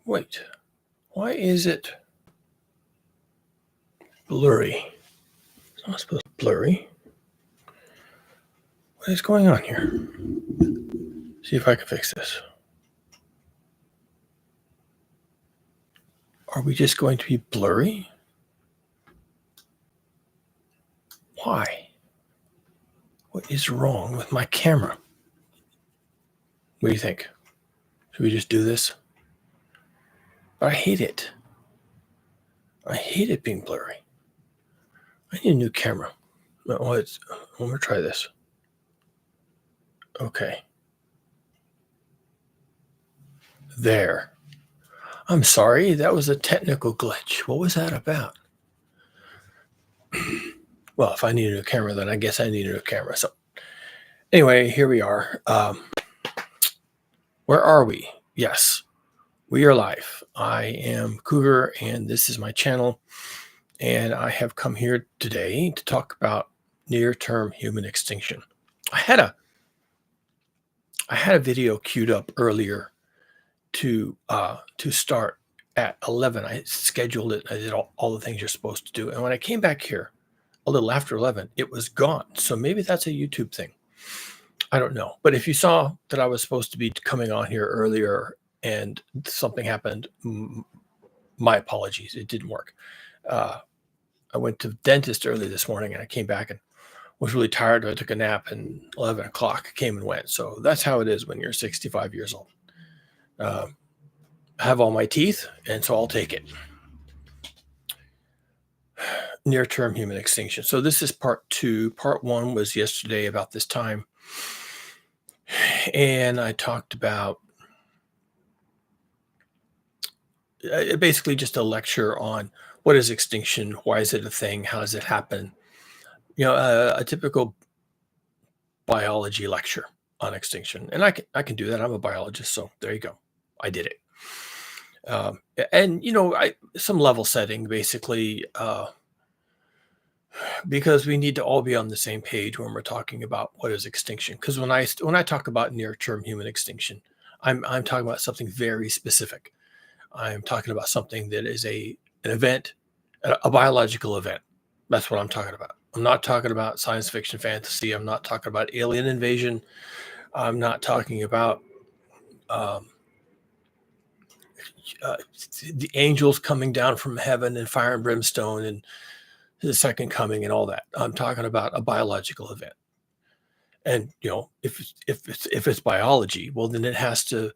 Wait, why is it blurry? It's not supposed to be blurry. What is going on here? See if I can fix this. Are we just going to be blurry? Why? What is wrong with my camera? What do you think? Should we just do this? But I hate it. I hate it being blurry. I need a new camera. Let me try this. Okay. There. I'm sorry, that was a technical glitch. What was that about? Well, if I need a new camera, then I guess I need a new camera. So anyway, here we are. Where are we? Yes, we are live. I am Cougar, and this is my channel. And I have come here today to talk about near-term human extinction. I had a video queued up earlier to start at 11. I scheduled it. I did all the things you're supposed to do. And when I came back here a little after 11, it was gone. So maybe that's a YouTube thing. I don't know. But if you saw that I was supposed to be coming on here earlier and something happened, my apologies. It didn't work. I went to the dentist early this morning and I came back and was really tired. I took a nap and 11 o'clock came and went. So that's how it is when you're 65 years old. I have all my teeth, and so I'll take it. Near-term human extinction. So this is part 2. Part 1 was yesterday about this time. And I talked about basically just a lecture on what is extinction, why is it a thing, how does it happen? You know, a typical biology lecture on extinction. And I can do that. I'm a biologist, so there you go. I did it. And, you know, some level setting, basically, because we need to all be on the same page when we're talking about what is extinction. Because when I talk about near-term human extinction, I'm talking about something very specific. I'm talking about something that is an event, a biological event. That's what I'm talking about. I'm not talking about science fiction fantasy. I'm not talking about alien invasion. I'm not talking about the angels coming down from heaven and fire and brimstone and the second coming and all that. I'm talking about a biological event. And, you know, if it's biology, well, then it has to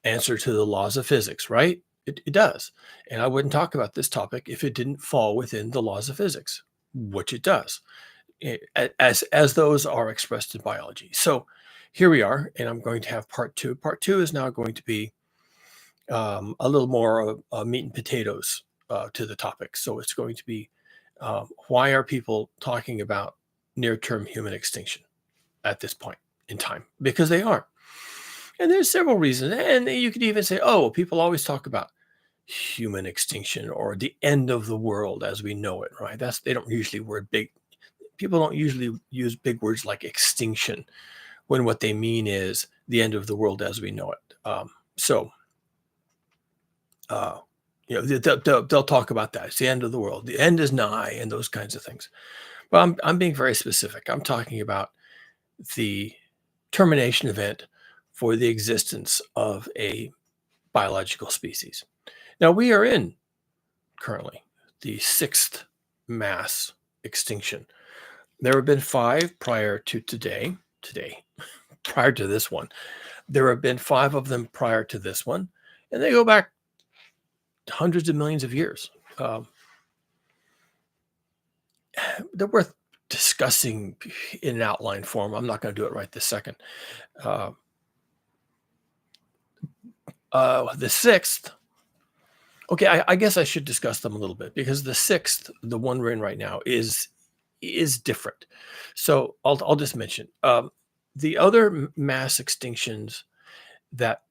answer to the laws of physics, right? It does. And I wouldn't talk about this topic if it didn't fall within the laws of physics, which it does, as those are expressed in biology. So here we are, and I'm going to have part 2. Part 2 is now going to be a little more meat and potatoes to the topic. So it's going to be why are people talking about near-term human extinction at this point in time? Because they are. And there's several reasons. And you could even say, oh, people always talk about human extinction or the end of the world as we know it, right? They don't usually people don't usually use big words like extinction when what they mean is the end of the world as we know it. You know, they'll talk about that. It's the end of the world. The end is nigh, and those kinds of things. But I'm being very specific. I'm talking about the termination event for the existence of a biological species. Now, we are in currently the 6th mass extinction. There have been 5 prior to today, prior to this one. There have been 5 of them prior to this one, and they go back hundreds of millions of years. They're worth discussing in an outline form. I'm not going to do it right this second. The 6th, okay, I guess I should discuss them a little bit, because the 6th, the one we're in right now, is different. So I'll just mention the other mass extinctions that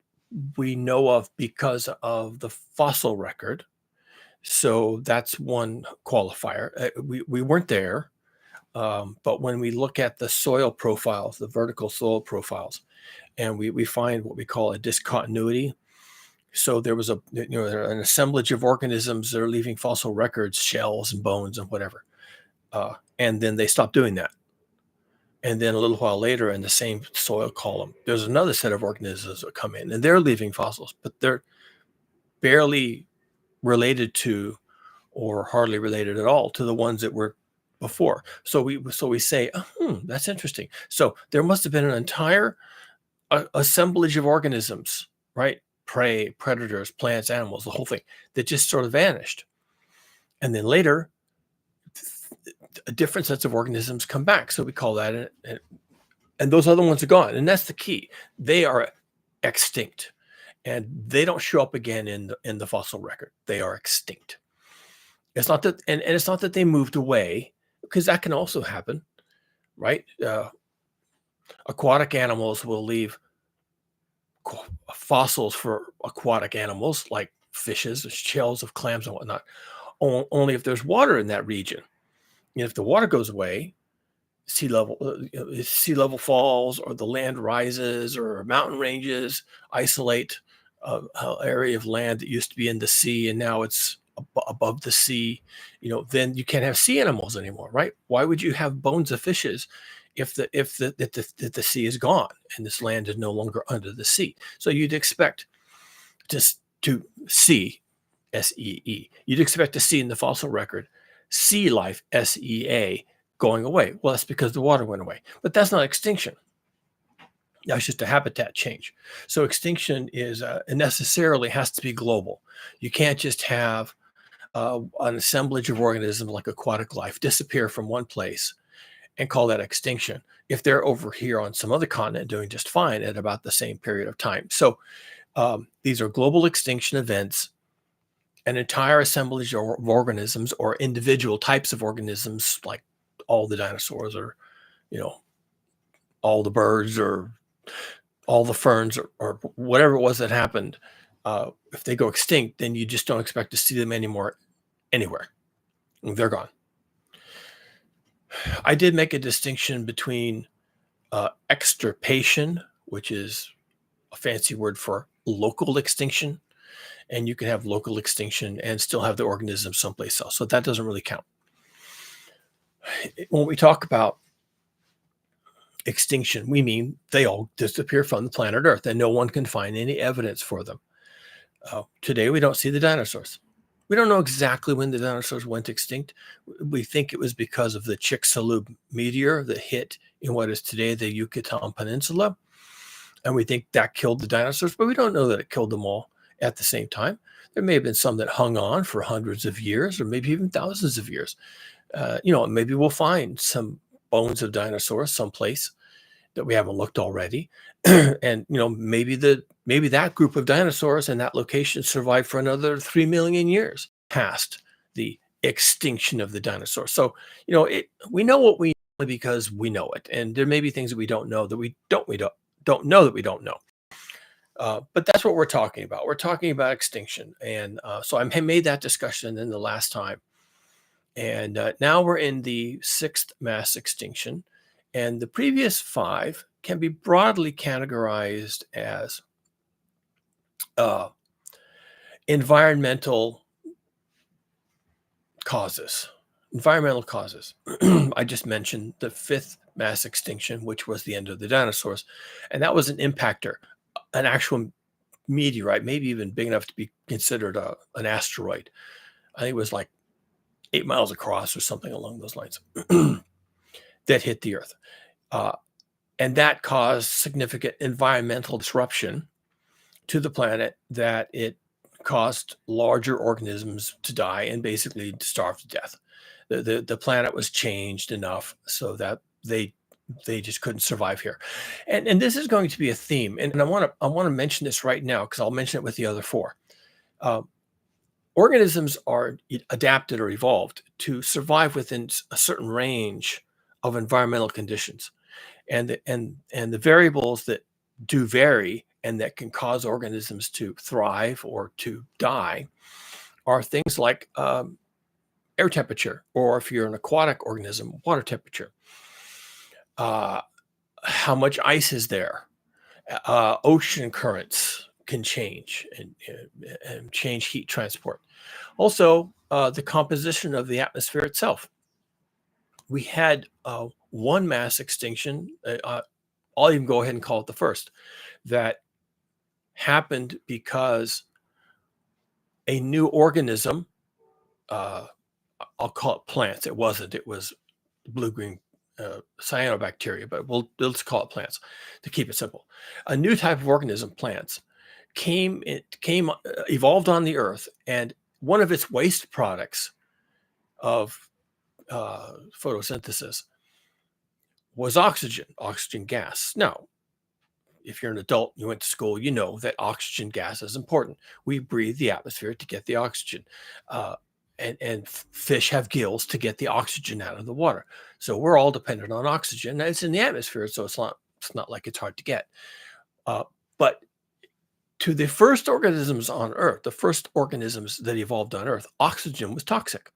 we know of because of the fossil record. So that's one qualifier. We weren't there, but when we look at the soil profiles, the vertical soil profiles, and we find what we call a discontinuity, So there was an assemblage of organisms that are leaving fossil records, shells and bones and whatever. And then they stopped doing that. And then a little while later, in the same soil column, there's another set of organisms that come in, and they're leaving fossils, but they're barely related to, or hardly related at all to, the ones that were before. So we say, that's interesting. So there must have been an entire assemblage of organisms, right? Prey, predators, plants, animals, the whole thing, that just sort of vanished. And then later, a different sets of organisms come back. So we call that and those other ones are gone. And that's the key. They are extinct, and they don't show up again in the fossil record. They are extinct. It's not that, and it's not that they moved away, because that can also happen, right? Aquatic animals will leave fossils for aquatic animals like fishes, shells of clams and whatnot, only if there's water in that region. And if the water goes away, sea level falls, or the land rises, or mountain ranges isolate an area of land that used to be in the sea and now it's above the sea, then you can't have sea animals anymore, right? Why would you have bones of fishes if the sea is gone and this land is no longer under the sea? So you'd expect to see SEE. You'd expect to see in the fossil record sea life, SEA, going away. Well, that's because the water went away. But that's not extinction. That's just a habitat change. So extinction is necessarily has to be global. You can't just have an assemblage of organisms like aquatic life disappear from one place and call that extinction if they're over here on some other continent doing just fine at about the same period of time. So these are global extinction events. An entire assemblage of organisms, or individual types of organisms, like all the dinosaurs, or all the birds, or all the ferns, or whatever it was that happened, if they go extinct, then you just don't expect to see them anymore anywhere. They're gone. I did make a distinction between extirpation, which is a fancy word for local extinction, and you can have local extinction and still have the organism someplace else. So that doesn't really count. When we talk about extinction, we mean they all disappear from the planet Earth and no one can find any evidence for them. Today, we don't see the dinosaurs. We don't know exactly when the dinosaurs went extinct. We think it was because of the Chicxulub meteor that hit in what is today the Yucatan Peninsula. And we think that killed the dinosaurs, but we don't know that it killed them all at the same time. There may have been some that hung on for hundreds of years, or maybe even thousands of years. Maybe we'll find some bones of dinosaurs someplace that we haven't looked already. And maybe that group of dinosaurs and that location survived for another 3 million years past the extinction of the dinosaurs. So we know what we know because we know it, and there may be things that we don't know that we don't know that we don't know. But that's what we're talking about. We're talking about extinction, and so I made that discussion in the last time. And now we're in the 6th mass extinction. And the previous 5 can be broadly categorized as environmental causes. Environmental causes. I just mentioned the 5th mass extinction, which was the end of the dinosaurs. And that was an impactor, an actual meteorite, maybe even big enough to be considered an asteroid. I think it was like 8 miles across or something along those lines that hit the Earth. And that caused significant environmental disruption to the planet, that it caused larger organisms to die and basically starve to death. The planet was changed enough so that they just couldn't survive here. And this is going to be a theme. And I want to mention this right now, because I'll mention it with the other 4. Organisms are adapted or evolved to survive within a certain range of environmental conditions. And the variables that do vary and that can cause organisms to thrive or to die are things like air temperature, or if you're an aquatic organism, water temperature. How much ice is there? Ocean currents can change and change heat transport. Also, the composition of the atmosphere itself. We had one mass extinction. I'll even go ahead and call it the first that happened because a new organism. Uh, I'll call it plants. It wasn't. It was blue-green cyanobacteria, but let's call it plants to keep it simple. A new type of organism, plants, evolved on the earth, and one of its waste products of photosynthesis was oxygen gas. Now, if you're an adult, you went to school, you know that oxygen gas is important. We breathe the atmosphere to get the oxygen. Uh, and fish have gills to get the oxygen out of the water. So we're all dependent on oxygen. It's in the atmosphere, so it's not like it's hard to get. But to the first organisms on Earth, the first organisms that evolved on Earth, oxygen was toxic.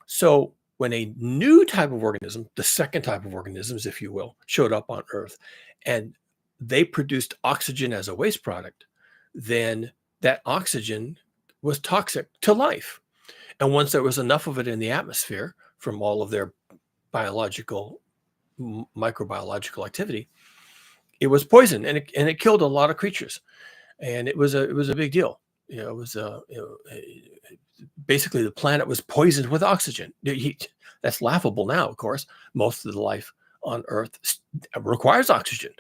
So when a new type of organism, the second type of organisms, if you will, showed up on Earth, and they produced oxygen as a waste product, then that oxygen was toxic to life. And once there was enough of it in the atmosphere from all of their biological, microbiological activity, it was poison, and it killed a lot of creatures. And it was a big deal. It was basically the planet was poisoned with oxygen. That's laughable now, of course. Most of the life on Earth requires oxygen.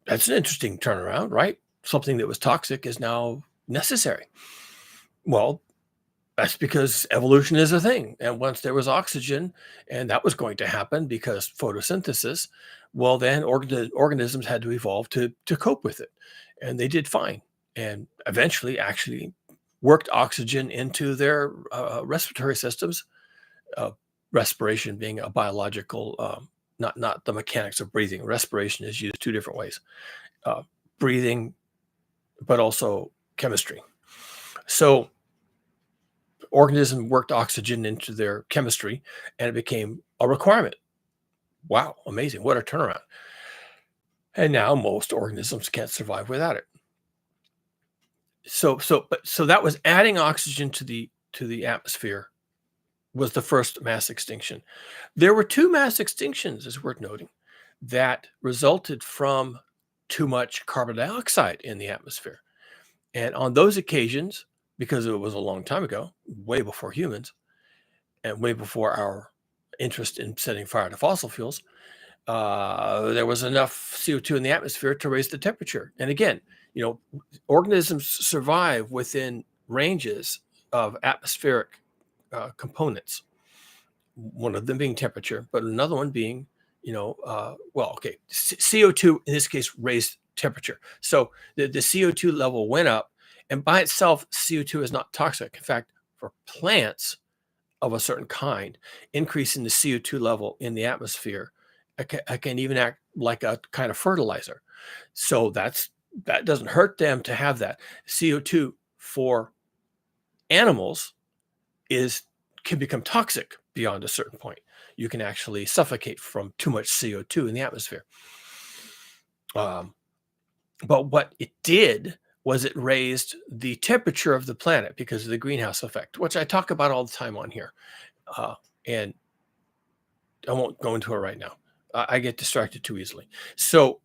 That's an interesting turnaround, right? Something that was toxic is now necessary. Well, that's because evolution is a thing. And once there was oxygen, and that was going to happen because photosynthesis, well, then organisms had to evolve to cope with it. And they did fine. And eventually actually worked oxygen into their respiratory systems, respiration being a biological, not the mechanics of breathing. Respiration is used two different ways, breathing, but also chemistry. So organism worked oxygen into their chemistry, and it became a requirement. Wow, amazing. What a turnaround. And now most organisms can't survive without it. So that was adding oxygen to the atmosphere was the first mass extinction. There were two mass extinctions, is worth noting, that resulted from too much carbon dioxide in the atmosphere. And on those occasions, because it was a long time ago, way before humans, and way before our interest in setting fire to fossil fuels, there was enough CO2 in the atmosphere to raise the temperature. And again, organisms survive within ranges of atmospheric components. One of them being temperature, but another one being, CO2 in this case raised temperature. So the CO2 level went up, and by itself, CO2 is not toxic. In fact, for plants of a certain kind, increasing the CO2 level in the atmosphere can even act like a kind of fertilizer. So that doesn't hurt them to have that. CO2 for animals can become toxic beyond a certain point. You can actually suffocate from too much CO2 in the atmosphere. But what it did was it raised the temperature of the planet because of the greenhouse effect, which I talk about all the time on here. And I won't go into it right now. I get distracted too easily. So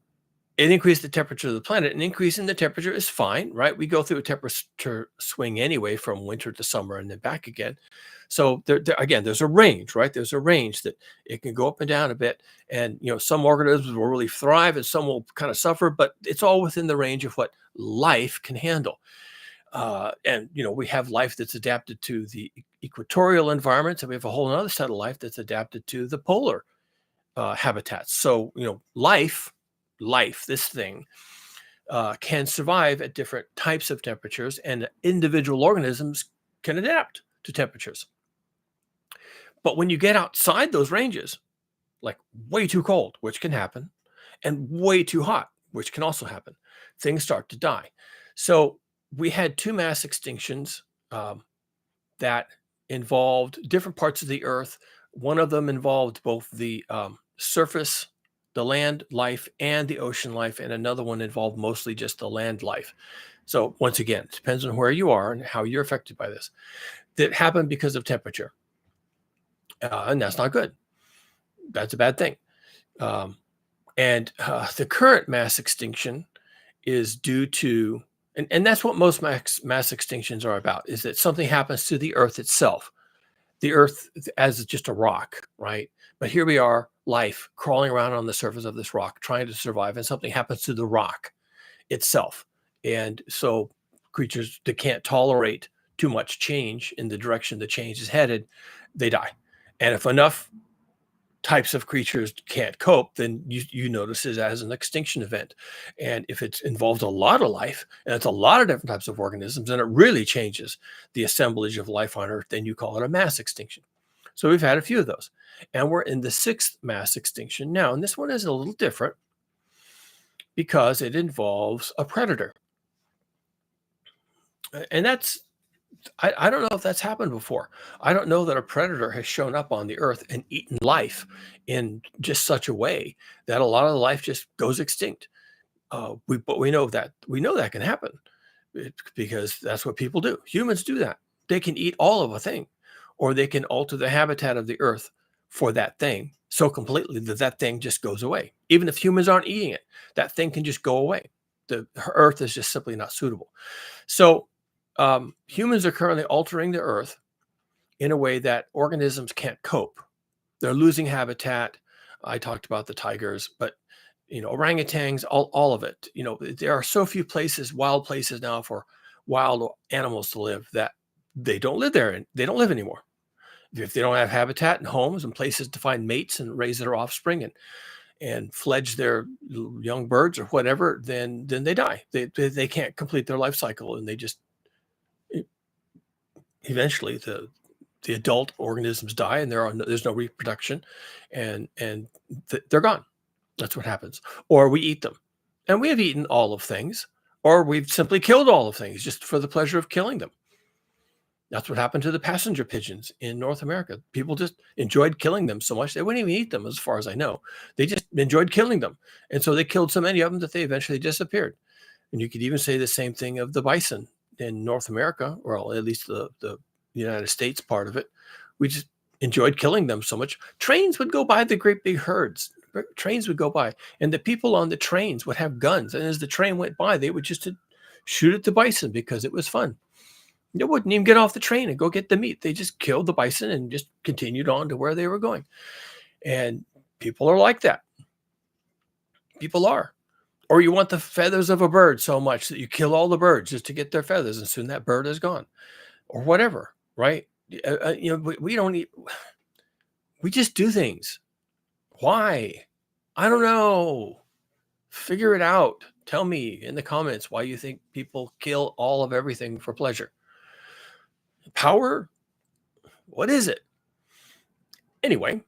it increased the temperature of the planet. And increasing the temperature is fine, right? We go through a temperature swing anyway from winter to summer and then back again. So again, there's a range, right? There's a range that it can go up and down a bit. And, some organisms will really thrive and some will kind of suffer, but it's all within the range of what life can handle. And we have life that's adapted to the equatorial environments, and we have a whole other set of life that's adapted to the polar habitats. So, life, this thing, can survive at different types of temperatures, and individual organisms can adapt to temperatures. But when you get outside those ranges, like way too cold, which can happen, and way too hot, which can also happen, things start to die. So we had two mass extinctions that involved different parts of the Earth. One of them involved both the surface, the land life, and the ocean life, and another one involved mostly just the land life. So once again, it depends on where you are and how you're affected by this. That happened because of temperature, and that's not good. That's a bad thing. Um, and the current mass extinction is due to, and that's what most mass extinctions are about, is that something happens to the Earth itself. The Earth as just a rock, right? But here we are, life crawling around on the surface of this rock, trying to survive, and something happens to the rock itself. And so creatures that can't tolerate too much change in the direction the change is headed, they die. And if enough types of creatures can't cope, then you notice it as an extinction event. And if it involves a lot of life and it's a lot of different types of organisms, and it really changes the assemblage of life on Earth, then you call it a mass extinction. So we've had a few of those. And we're in the sixth mass extinction now. And this one is a little different because it involves a predator. And that's, I don't know if that's happened before. I don't know that a predator has shown up on the Earth and eaten life in just such a way that a lot of the life just goes extinct. But we know that can happen because that's what people do. Humans do that. They can eat all of a thing, or they can alter the habitat of the Earth for that thing so completely that that thing just goes away. Even if humans aren't eating it, that thing can just go away. The Earth is just simply not suitable. So humans are currently altering the Earth in a way that organisms can't cope. They're losing habitat. I talked about the tigers, but orangutans, all of it. There are so few places, wild places now for wild animals to live that they don't live there and they don't live anymore. If they don't have habitat and homes and places to find mates and raise their offspring and fledge their young birds or whatever, then they die. They can't complete their life cycle, and they just eventually the adult organisms die, and there's no reproduction, and they're gone. That's what happens. Or we eat them, and we have eaten all of things, or we've simply killed all of things just for the pleasure of killing them. That's what happened to the passenger pigeons in North America. People just enjoyed killing them so much they wouldn't even eat them, as far as I know. They just enjoyed killing them, and so they killed so many of them that they eventually disappeared. And you could even say the same thing of the bison in North America, or at least the United States part of it. We just enjoyed killing them so much. Trains would go by the great big herds. Trains would go by, and the people on the trains would have guns. And as the train went by, they would just shoot at the bison because it was fun. They wouldn't even get off the train and go get the meat. They just killed the bison and just continued on to where they were going. And people are like that. People are. Or you want the feathers of a bird so much that you kill all the birds just to get their feathers, and soon that bird is gone, or whatever, right? We don't eat. We just do things. Why? I don't know. Figure it out. Tell me in the comments why you think people kill all of everything for pleasure. Power? What is it? Anyway,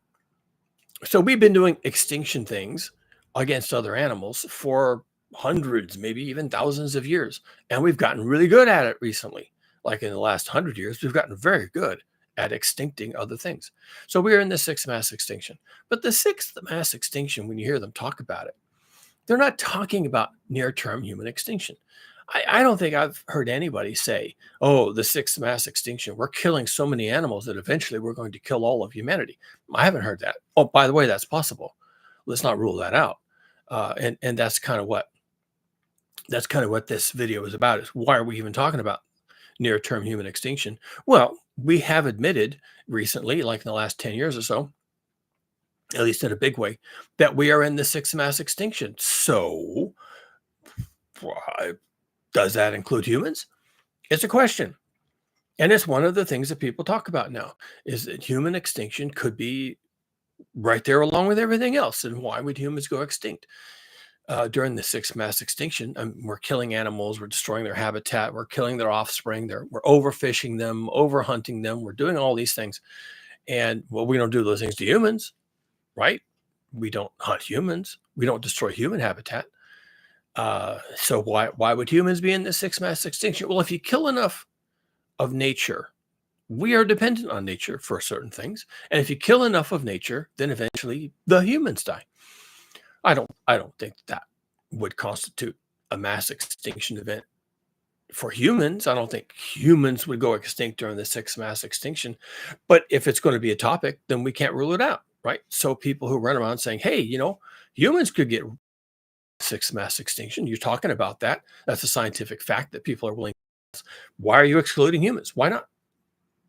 so we've been doing extinction things against other animals for hundreds, maybe even thousands of years. And we've gotten really good at it recently. Like in the last 100 years, we've gotten very good at extincting other things. So we're in the sixth mass extinction. But the sixth mass extinction, when you hear them talk about it, they're not talking about near-term human extinction. I don't think I've heard anybody say, oh, the sixth mass extinction, we're killing so many animals that eventually we're going to kill all of humanity. I haven't heard that. Oh, by the way, that's possible. Let's not rule that out. And that's kind of what this video is about, is why are we even talking about near-term human extinction? Well, we have admitted recently, like in the last 10 years or so, at least in a big way, that we are in the sixth mass extinction. So does that include humans? It's a question. And it's one of the things that people talk about now, is that human extinction could be right there along with everything else. And why would humans go extinct? During the sixth mass extinction, we're killing animals, we're destroying their habitat, we're killing their offspring, we're overfishing them, overhunting them, we're doing all these things. And well, we don't do those things to humans, right? We don't hunt humans, we don't destroy human habitat. So why would humans be in the sixth mass extinction? Well, if you kill enough of nature, we are dependent on nature for certain things. And if you kill enough of nature, then eventually the humans die. I don't think that would constitute a mass extinction event For humans, I don't think humans would go extinct during the sixth mass extinction. But if it's going to be a topic, then we can't rule it out, right? So people who run around saying, hey, humans could get sixth mass extinction. You're talking about that. That's a scientific fact that people are willing. Why are you excluding humans? Why not?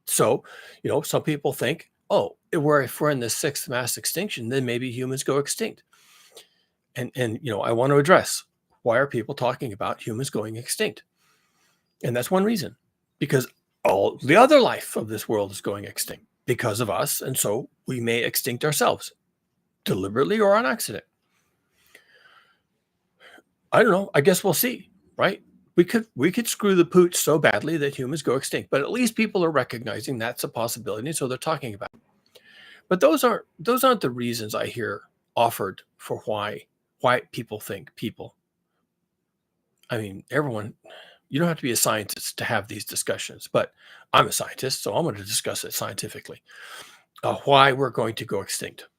So, some people think, oh, if we're in the sixth mass extinction, then maybe humans go extinct. And I want to address, why are people talking about humans going extinct? And that's one reason, because all the other life of this world is going extinct because of us. And so we may extinct ourselves, deliberately or on accident. I don't know. I guess we'll see, right? We could screw the pooch so badly that humans go extinct, but at least people are recognizing that's a possibility, so they're talking about it. But those aren't the reasons I hear offered for why people think people. I mean, everyone. You don't have to be a scientist to have these discussions, but I'm a scientist, so I'm going to discuss it scientifically. Why we're going to go extinct.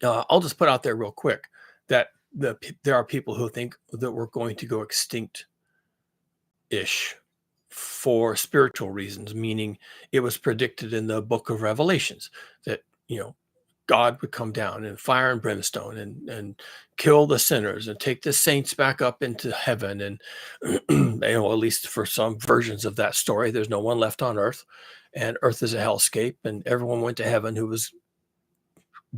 I'll just put out there real quick that there are people who think that we're going to go extinct ish for spiritual reasons, meaning it was predicted in the book of Revelations that, God would come down in fire and brimstone and kill the sinners and take the saints back up into heaven. And, at least for some versions of that story, there's no one left on earth, and earth is a hellscape, and everyone went to heaven who was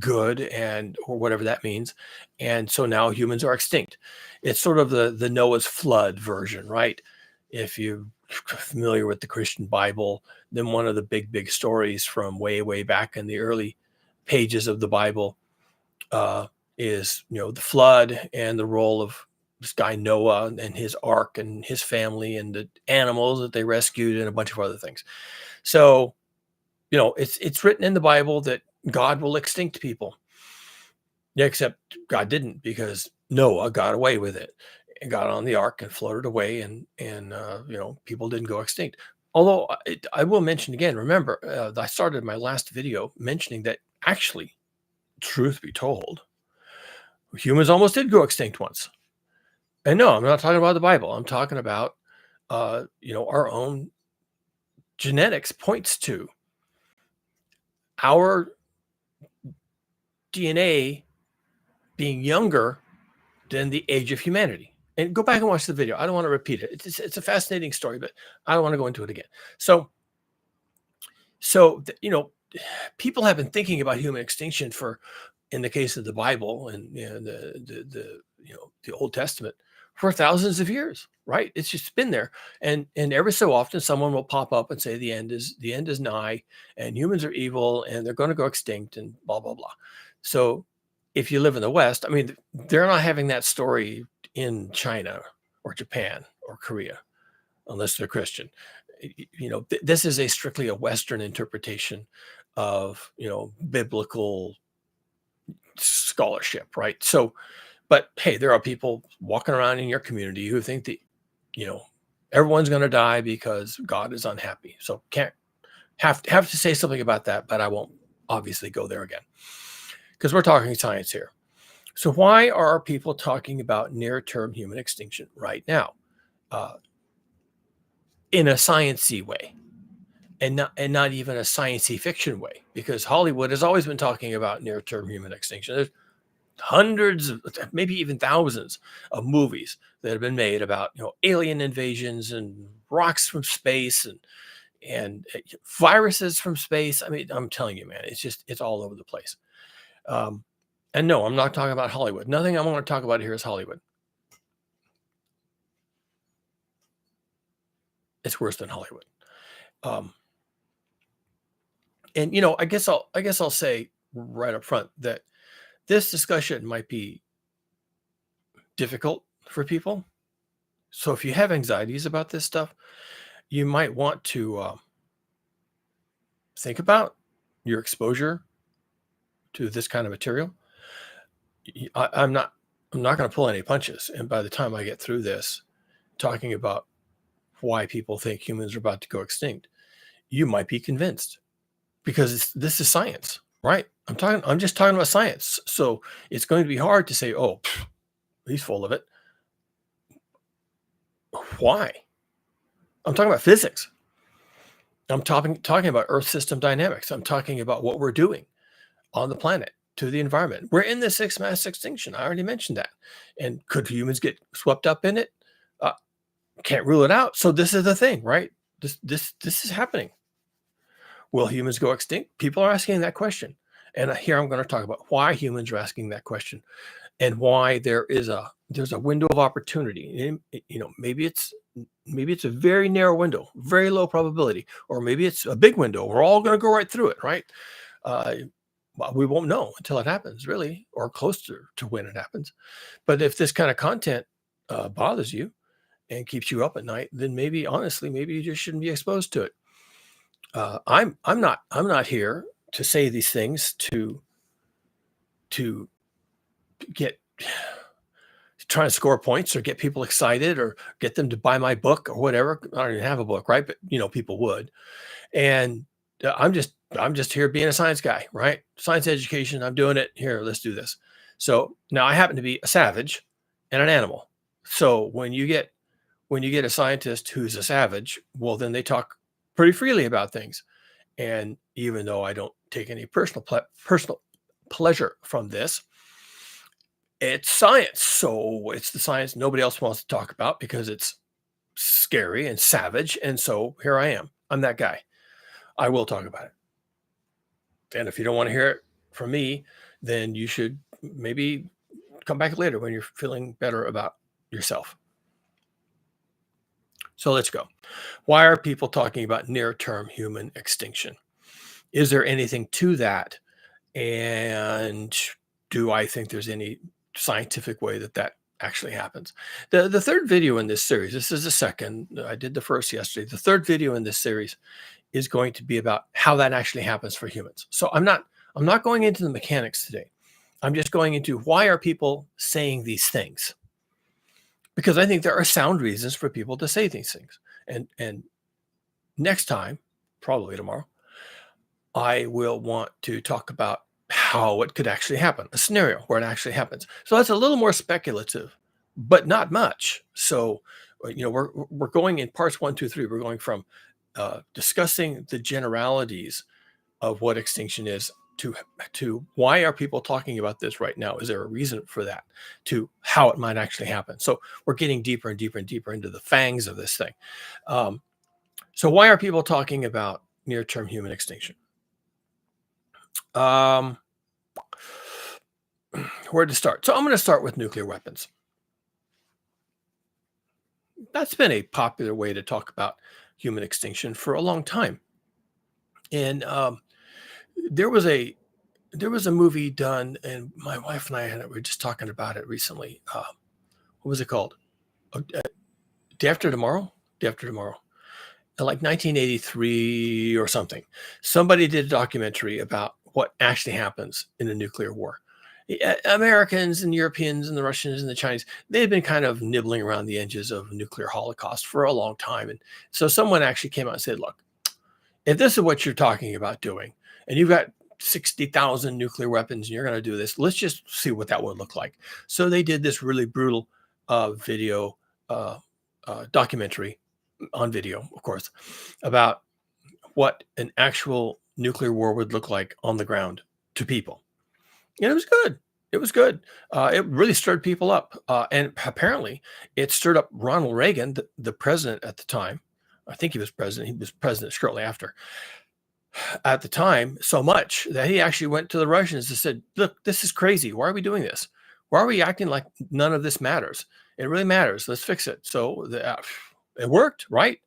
good, and or whatever that means. And so now humans are extinct. It's sort of the Noah's flood version, right? If you're familiar with the Christian Bible, then one of the big stories from way back in the early pages of the Bible is the flood and the role of this guy Noah and his ark and his family and the animals that they rescued and a bunch of other things. So it's written in the Bible that God will extinct people. Yeah, except God didn't, because Noah got away with it and got on the ark and floated away, and people didn't go extinct. Although I will mention again, remember, I started my last video mentioning that actually, truth be told, humans almost did go extinct once. And no, I'm not talking about the Bible. I'm talking about, our own genetics points to our DNA being younger than the age of humanity. And go back and watch the video. I don't want to repeat it. It's a fascinating story, but I don't want to go into it again. So people have been thinking about human extinction in the case of the Bible and the Old Testament, for thousands of years, right? It's just been there, and every so often someone will pop up and say the end is nigh, and humans are evil, and they're going to go extinct, and blah blah blah. So if you live in the West, I mean, they're not having that story in China or Japan or Korea, unless they're Christian. This is strictly a Western interpretation of biblical scholarship, right? So, but hey, there are people walking around in your community who think that you know everyone's going to die because God is unhappy. So can't have to say something about that, but I won't obviously go there again, because we're talking science here. So why are people talking about near-term human extinction right now, uh, in a sciencey way, and not even a sciencey fiction way? Because Hollywood has always been talking about near-term human extinction. There's hundreds, maybe even thousands of movies that have been made about alien invasions and rocks from space and viruses from space. I mean, I'm telling you, man, it's all over the place. Um, and no, I'm not talking about Hollywood. Nothing I want to talk about here is Hollywood. It's worse than Hollywood. Um, and I guess I'll say right up front that this discussion might be difficult for people. So if you have anxieties about this stuff, you might want to think about your exposure to this kind of material. I'm not going to pull any punches. And by the time I get through this, talking about why people think humans are about to go extinct, you might be convinced, because this is science, right? I'm just talking about science. So it's going to be hard to say, oh, he's full of it. Why? I'm talking about physics. I'm talking about Earth system dynamics. I'm talking about what we're doing on the planet to the environment. We're in the sixth mass extinction. I already mentioned that. And could humans get swept up in it? Uh, can't rule it out. So this is the thing, right? This is happening. Will humans go extinct? People are asking that question. And here I'm going to talk about why humans are asking that question and why there's a window of opportunity. You know, maybe it's a very narrow window, very low probability, or maybe it's a big window. We're all going to go right through it, right? Uh, well, we won't know until it happens, really, or closer to when it happens. But if this kind of content bothers you and keeps you up at night, then maybe, honestly, maybe you just shouldn't be exposed to it. I'm not here to say these things to get try to score points or get people excited or get them to buy my book or whatever. I don't even have a book, right? But you know, people would. And I'm just here being a science guy, right? Science education. I'm doing it here. Let's do this. So now I happen to be a savage and an animal. So when you get a scientist who's a savage, well, then they talk pretty freely about things. And even though I don't take any personal pleasure from this, it's science. So it's the science nobody else wants to talk about because it's scary and savage. And so here I am. I'm that guy. I will talk about it. And if you don't want to hear it from me, then you should maybe come back later when you're feeling better about yourself. So let's go. Why are people talking about near term human extinction? Is there anything to that? And do I think there's any scientific way that that actually happens? The third video in this series, this is the second, I did the first yesterday. The third video in this series is going to be about how that actually happens for humans. So I'm not going into the mechanics today. I'm just going into why are people saying these things? Because I think there are sound reasons for people to say these things. And next time, probably tomorrow, I will want to talk about how it could actually happen, a scenario where it actually happens. So that's a little more speculative, but not much. So, you know, we're going in parts 1, 2, 3. We're going from discussing the generalities of what extinction is to why are people talking about this right now? Is there a reason for that? To how it might actually happen. So we're getting deeper and deeper and deeper into the fangs of this thing. So why are people talking about near-term human extinction? Where to start? So I'm going to start with nuclear weapons. That's been a popular way to talk about human extinction for a long time. And there was a movie done, and my wife and I were just talking about it recently. What was it called? Day After Tomorrow. Day After Tomorrow. Like 1983 or something. Somebody did a documentary about what actually happens in a nuclear war. Americans and Europeans and the Russians and the Chinese, they had been kind of nibbling around the edges of nuclear holocaust for a long time. And so someone actually came out and said, look, if this is what you're talking about doing, and you've got 60,000 nuclear weapons and you're going to do this, let's just see what that would look like. So they did this really brutal video documentary on video, of course, about what an actual nuclear war would look like on the ground to people. And it was good. It was good. It really stirred people up. And apparently it stirred up Ronald Reagan, the president at the time. I think he was president. He was president shortly after. At the time, so much that he actually went to the Russians and said, look, this is crazy. Why are we doing this? Why are we acting like none of this matters? It really matters. Let's fix it. So it worked, right?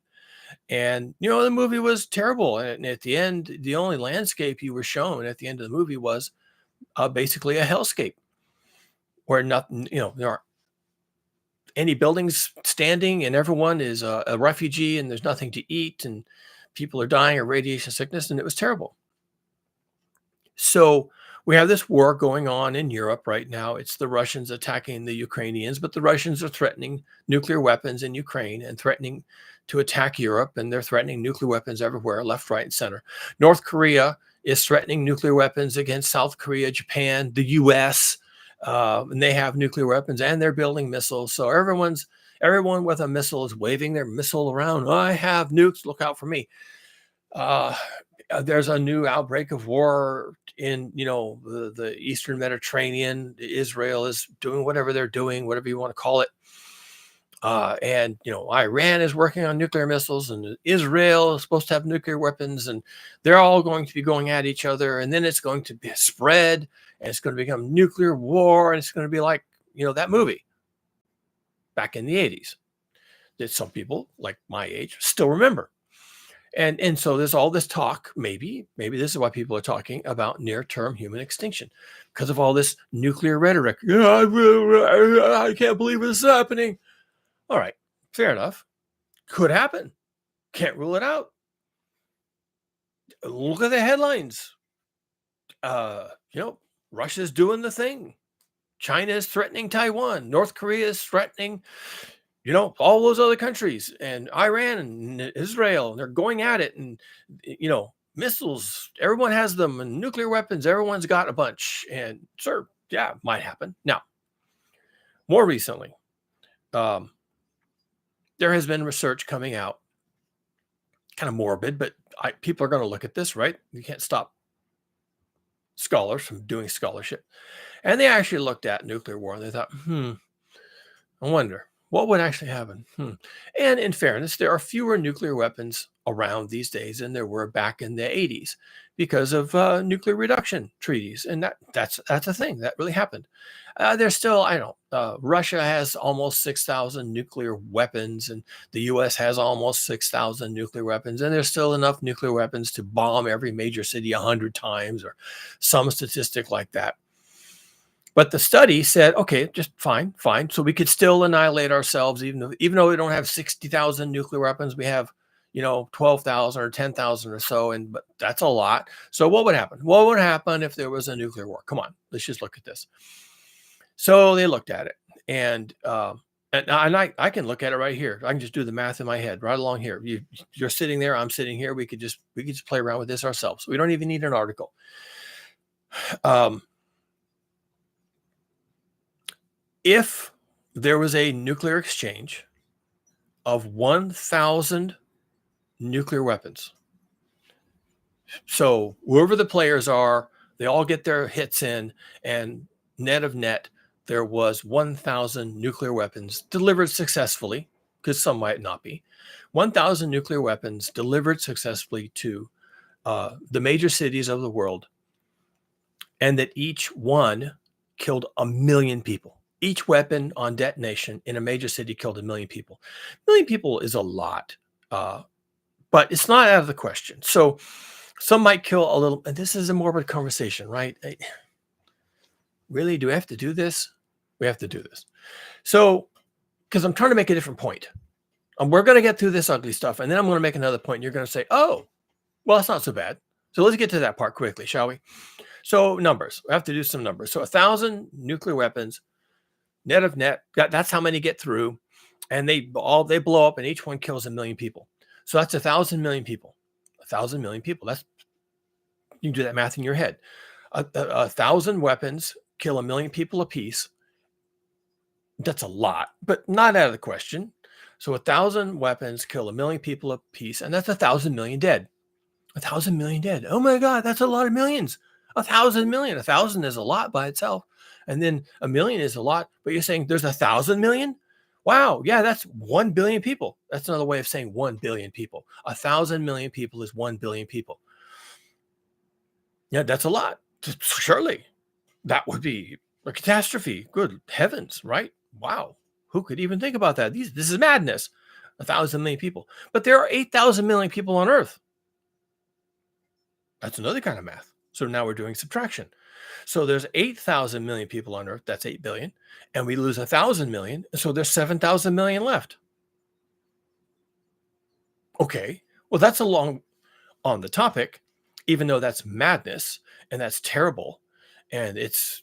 And, you know, the movie was terrible. And at the end, the only landscape you were shown at the end of the movie was basically a hellscape where nothing, you know, there aren't any buildings standing and everyone is a refugee and there's nothing to eat and people are dying of radiation sickness. And it was terrible. So we have this war going on in Europe right now. It's the Russians attacking the Ukrainians, but the Russians are threatening nuclear weapons in Ukraine and threatening to attack Europe. And they're threatening nuclear weapons everywhere, left, right, and center. North Korea is threatening nuclear weapons against South Korea, Japan, the US. and they have nuclear weapons and they're building missiles. So everyone with a missile is waving their missile around. I have nukes. Look out for me. Uh, there's a new outbreak of war in the Eastern Mediterranean. Israel is doing whatever they're doing, whatever you want to call it. And Iran is working on nuclear missiles, and Israel is supposed to have nuclear weapons, and they're all going to be going at each other, and then it's going to be spread, and it's going to become nuclear war, and it's going to be like that movie back in the 80s that some people like my age still remember. And so there's all this talk, maybe this is why people are talking about near-term human extinction, because of all this nuclear rhetoric. I can't believe this is happening. All right, fair enough. Could happen. Can't rule it out. Look at the headlines. Russia's doing the thing. China is threatening Taiwan. North Korea is threatening, all those other countries, and Iran and Israel. They're going at it, and missiles. Everyone has them, and nuclear weapons. Everyone's got a bunch. And sure, yeah, might happen. Now, more recently, there has been research coming out, kind of morbid, but people are going to look at this, right? You can't stop scholars from doing scholarship. And they actually looked at nuclear war, and they thought, I wonder what would actually happen. And in fairness, there are fewer nuclear weapons around these days than there were back in the 80s because of nuclear reduction treaties. And that's a thing that really happened. There's still, Russia has almost 6,000 nuclear weapons, and the US has almost 6,000 nuclear weapons. And there's still enough nuclear weapons to bomb every major city 100 times or some statistic like that. But the study said, okay, just fine. So we could still annihilate ourselves, even though we don't have 60,000 nuclear weapons. We have, 12,000 or 10,000 or so, but that's a lot. So what would happen? What would happen if there was a nuclear war? Come on, let's just look at this. So they looked at it, and I can look at it right here. I can just do the math in my head right along here. You're sitting there, I'm sitting here. We could just play around with this ourselves. We don't even need an article. If there was a nuclear exchange of 1,000 nuclear weapons, so whoever the players are, they all get their hits in, and net of net, there was 1,000 nuclear weapons delivered successfully, because some might not be, 1,000 nuclear weapons delivered successfully to the major cities of the world, and that each one killed 1 million people. Each weapon on detonation in a major city killed 1 million people. 1 million people is a lot, but it's not out of the question. So some might kill a little, and this is a morbid conversation, right? Really, do we have to do this? We have to do this. So, because I'm trying to make a different point. We're going to get through this ugly stuff, and then I'm going to make another point. And you're going to say, oh, well, that's not so bad. So let's get to that part quickly, shall we? So numbers. We have to do some numbers. So 1,000 nuclear weapons, net of net, that's how many get through, and they blow up, and each one kills 1 million people. So that's 1,000 million people. 1,000 million people. That's, you can do that math in your head. 1,000 weapons kill 1 million people apiece. That's a lot, but not out of the question. So 1,000 weapons kill 1 million people apiece, and that's 1,000 million dead. 1,000 million dead. Oh my God, that's a lot of millions. 1,000 million. 1,000 is a lot by itself. And then 1 million is a lot, but you're saying there's 1,000 million? Wow, yeah, that's 1 billion people. That's another way of saying 1 billion people. 1,000 million people is 1 billion people. Yeah, that's a lot. Surely that would be a catastrophe. Good heavens, right? Wow. Who could even think about that? This is madness. 1,000 million people. But there are 8,000 million people on Earth. That's another kind of math. So now we're doing subtraction. So there's 8,000 million people on Earth. That's 8 billion. And we lose 1,000 million. So there's 7,000 million left. Okay. Well, that's along on the topic, even though that's madness and that's terrible. And it's,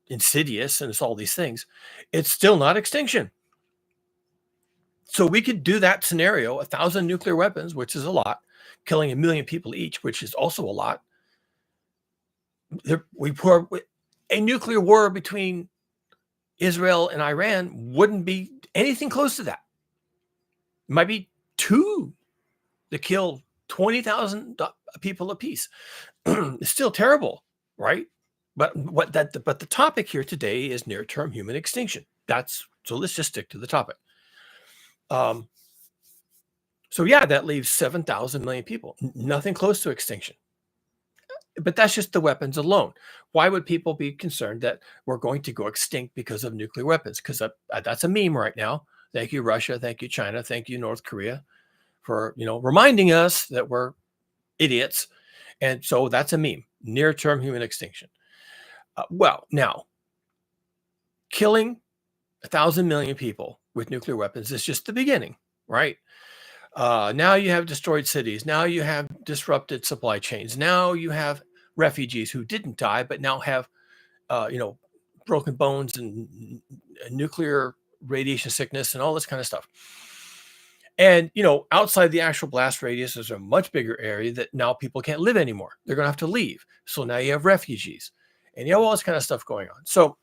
insidious and it's all these things. It's still not extinction. So we could do that scenario, 1,000 nuclear weapons, which is a lot, killing 1 million people each, which is also a lot. A nuclear war between Israel and Iran wouldn't be anything close to that. It might be two that kill 20,000 people apiece. It's still terrible, right? But the topic here today is near-term human extinction. So let's just stick to the topic. Um, so yeah, that leaves 7,000 million people, nothing close to extinction. But that's just the weapons alone. Why would people be concerned that we're going to go extinct because of nuclear weapons? Because that's a meme right now. Thank you, Russia. Thank you, China. Thank you, North Korea, for reminding us that we're idiots. And so that's a meme. Near-term human extinction. Well, now killing 1,000 million people with nuclear weapons is just the beginning, right? Now you have destroyed cities. Now you have disrupted supply chains. Now you have refugees who didn't die, but now have, broken bones and nuclear radiation sickness and all this kind of stuff. And, outside the actual blast radius, there's a much bigger area that now people can't live anymore. They're going to have to leave. So now you have refugees and you have all this kind of stuff going on. So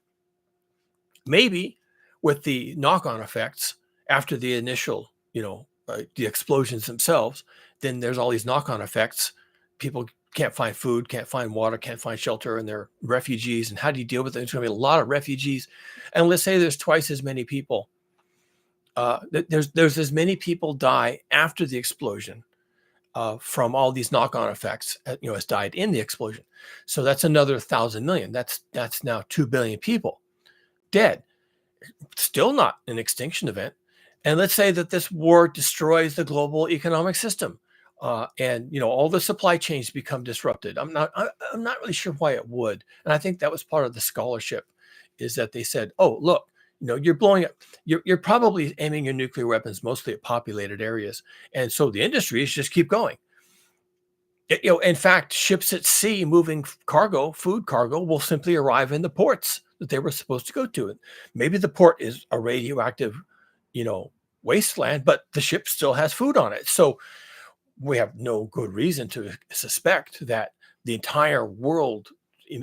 maybe with the knock-on effects after the initial, the explosions themselves, then there's all these knock-on effects. People can't find food, can't find water, can't find shelter, and they're refugees. And how do you deal with it? There's going to be a lot of refugees. And let's say there's twice as many people. There's as many people die after the explosion from all these knock-on effects, as died in the explosion. So that's another 1,000 million. That's now 2 billion people dead. Still not an extinction event. And let's say that this war destroys the global economic system, and all the supply chains become disrupted. I'm not really sure why it would. And I think that was part of the scholarship, is that they said, oh, look, you're blowing up. You're probably aiming your nuclear weapons mostly at populated areas, and so the industries just keep going. In fact, ships at sea moving cargo, food cargo, will simply arrive in the ports that they were supposed to go to. And maybe the port is a radioactive, wasteland, but the ship still has food on it. So we have no good reason to suspect that the entire world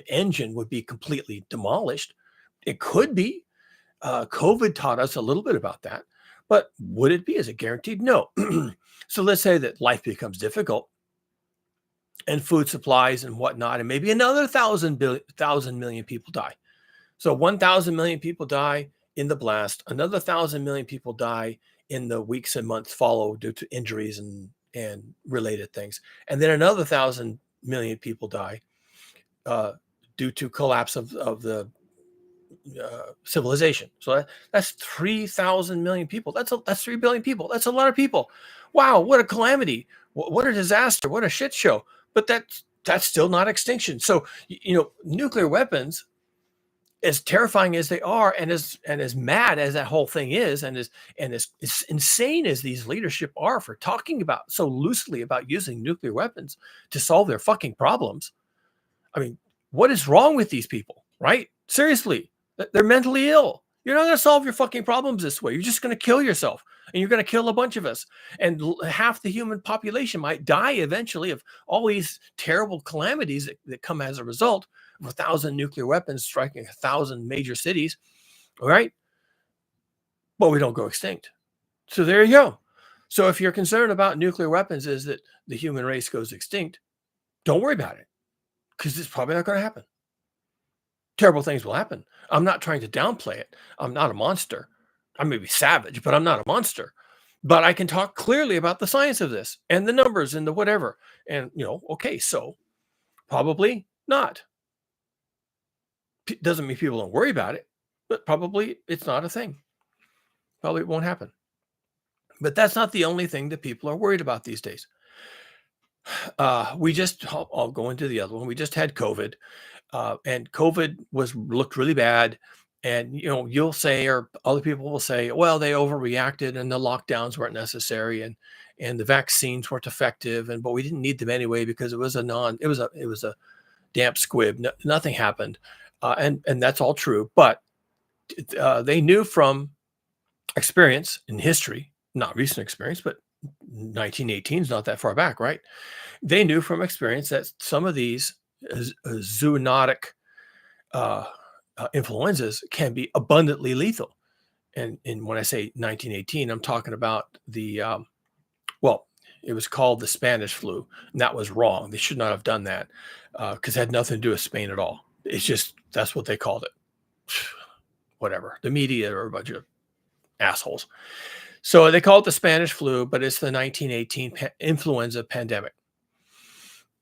engine would be completely demolished. It could be. COVID taught us a little bit about that, but would it be? Is it guaranteed? No. So let's say that life becomes difficult and food supplies and whatnot, and maybe another 1,000 million people die. So 1,000 million people die in the blast. Another 1,000 million people die in the weeks and months follow due to injuries and related things. And then another 1,000 million people die due to collapse of the civilization. So that's 3,000 million people. That's 3 billion people. That's a lot of people. Wow, what a calamity! What a disaster! What a shit show! But that's still not extinction. So nuclear weapons, as terrifying as they are, and as mad as that whole thing is, and as insane as these leadership are for talking about so loosely about using nuclear weapons to solve their fucking problems. I mean, what is wrong with these people, right? Seriously, they're mentally ill. You're not going to solve your fucking problems this way. You're just going to kill yourself, and you're going to kill a bunch of us. And half the human population might die eventually of all these terrible calamities that come as a result of 1,000 nuclear weapons striking 1,000 major cities. All right. But we don't go extinct. So there you go. So if you're concerned about nuclear weapons is that the human race goes extinct, don't worry about it, because it's probably not going to happen. Terrible things will happen. I'm not trying to downplay it. I'm not a monster. I may be savage, but I'm not a monster. But I can talk clearly about the science of this and the numbers and the whatever. And, okay, so probably not. Doesn't mean people don't worry about it, but probably it's not a thing. Probably it won't happen. But that's not the only thing that people are worried about these days. I'll go into the other one. We just had COVID. And COVID looked really bad. And, you'll say, or other people will say, well, they overreacted and the lockdowns weren't necessary and the vaccines weren't effective. But we didn't need them anyway because it was a damp squib. Nothing happened. And that's all true. But they knew from experience in history, not recent experience, but 1918 is not that far back, right? They knew from experience that some of these zoonotic uh, influenzas can be abundantly lethal. And when I say 1918, I'm talking about well, it was called the Spanish flu, and that was wrong. They should not have done that because it had nothing to do with Spain at all. It's just that's what they called it. Whatever. The media are a bunch of assholes. So they call it the Spanish flu, but it's the 1918 influenza pandemic.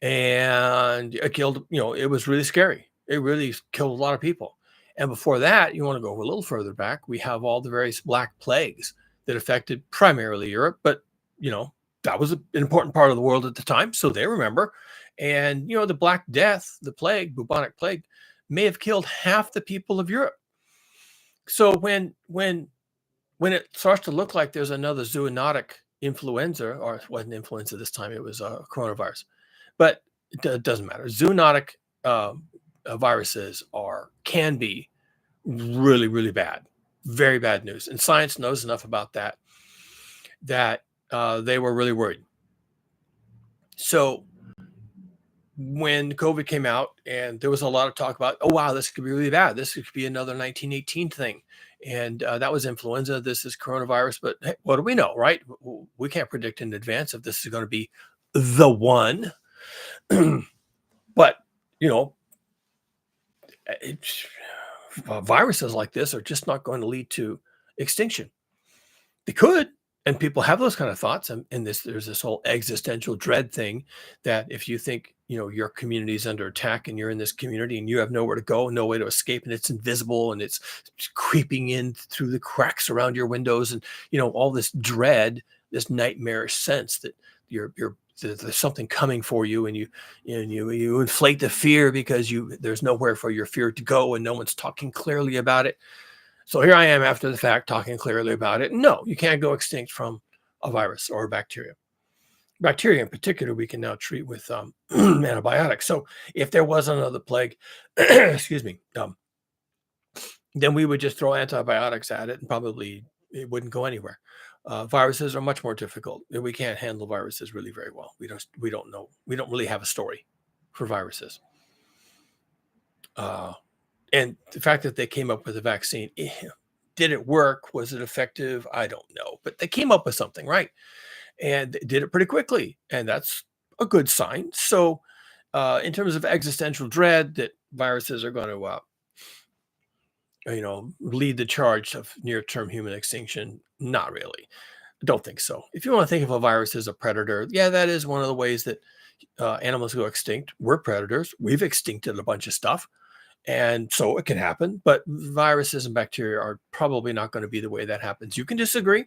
And it killed, it was really scary. It really killed a lot of people. And before that, you want to go a little further back, we have all the various black plagues that affected primarily Europe, but you know, that was an important part of the world at the time, so they remember. And the Black Death, the plague, bubonic plague, may have killed half the people of Europe. So when it starts to look like there's another zoonotic influenza, or it wasn't influenza this time, it was coronavirus, but it doesn't matter. Zoonotic viruses can be really, really bad, very bad news. And science knows enough about that they were really worried. So when COVID came out, and there was a lot of talk about, oh wow, this could be really bad. This could be another 1918 thing, and that was influenza. This is coronavirus. But hey, what do we know, right? We can't predict in advance if this is going to be the one. But you know, viruses like this are just not going to lead to extinction. They could, and people have those kind of thoughts. And there's this whole existential dread thing that if you think your community is under attack, and you're in this community and you have nowhere to go, no way to escape, and it's invisible and it's creeping in through the cracks around your windows, and all this dread, this nightmarish sense that there's something coming for you, and you inflate the fear because there's nowhere for your fear to go, and no one's talking clearly about it. So here I am after the fact talking clearly about it. No, you can't go extinct from a virus or a bacteria. Bacteria in particular, we can now treat with antibiotics. So if there was another plague, excuse me, then we would just throw antibiotics at it, and probably it wouldn't go anywhere. Viruses are much more difficult. We can't handle viruses really very well. We don't know. We don't really have a story for viruses. And the fact that they came up with a vaccine, did it work? Was it effective? I don't know. But they came up with something, right? And they did it pretty quickly. And that's a good sign. So in terms of existential dread that viruses are going to, lead the charge of near-term human extinction, not really. I don't think so. If you want to think of a virus as a predator, yeah, that is one of the ways that animals go extinct. We're predators. We've extincted a bunch of stuff. And so it can happen, but viruses and bacteria are probably not going to be the way that happens. You can disagree,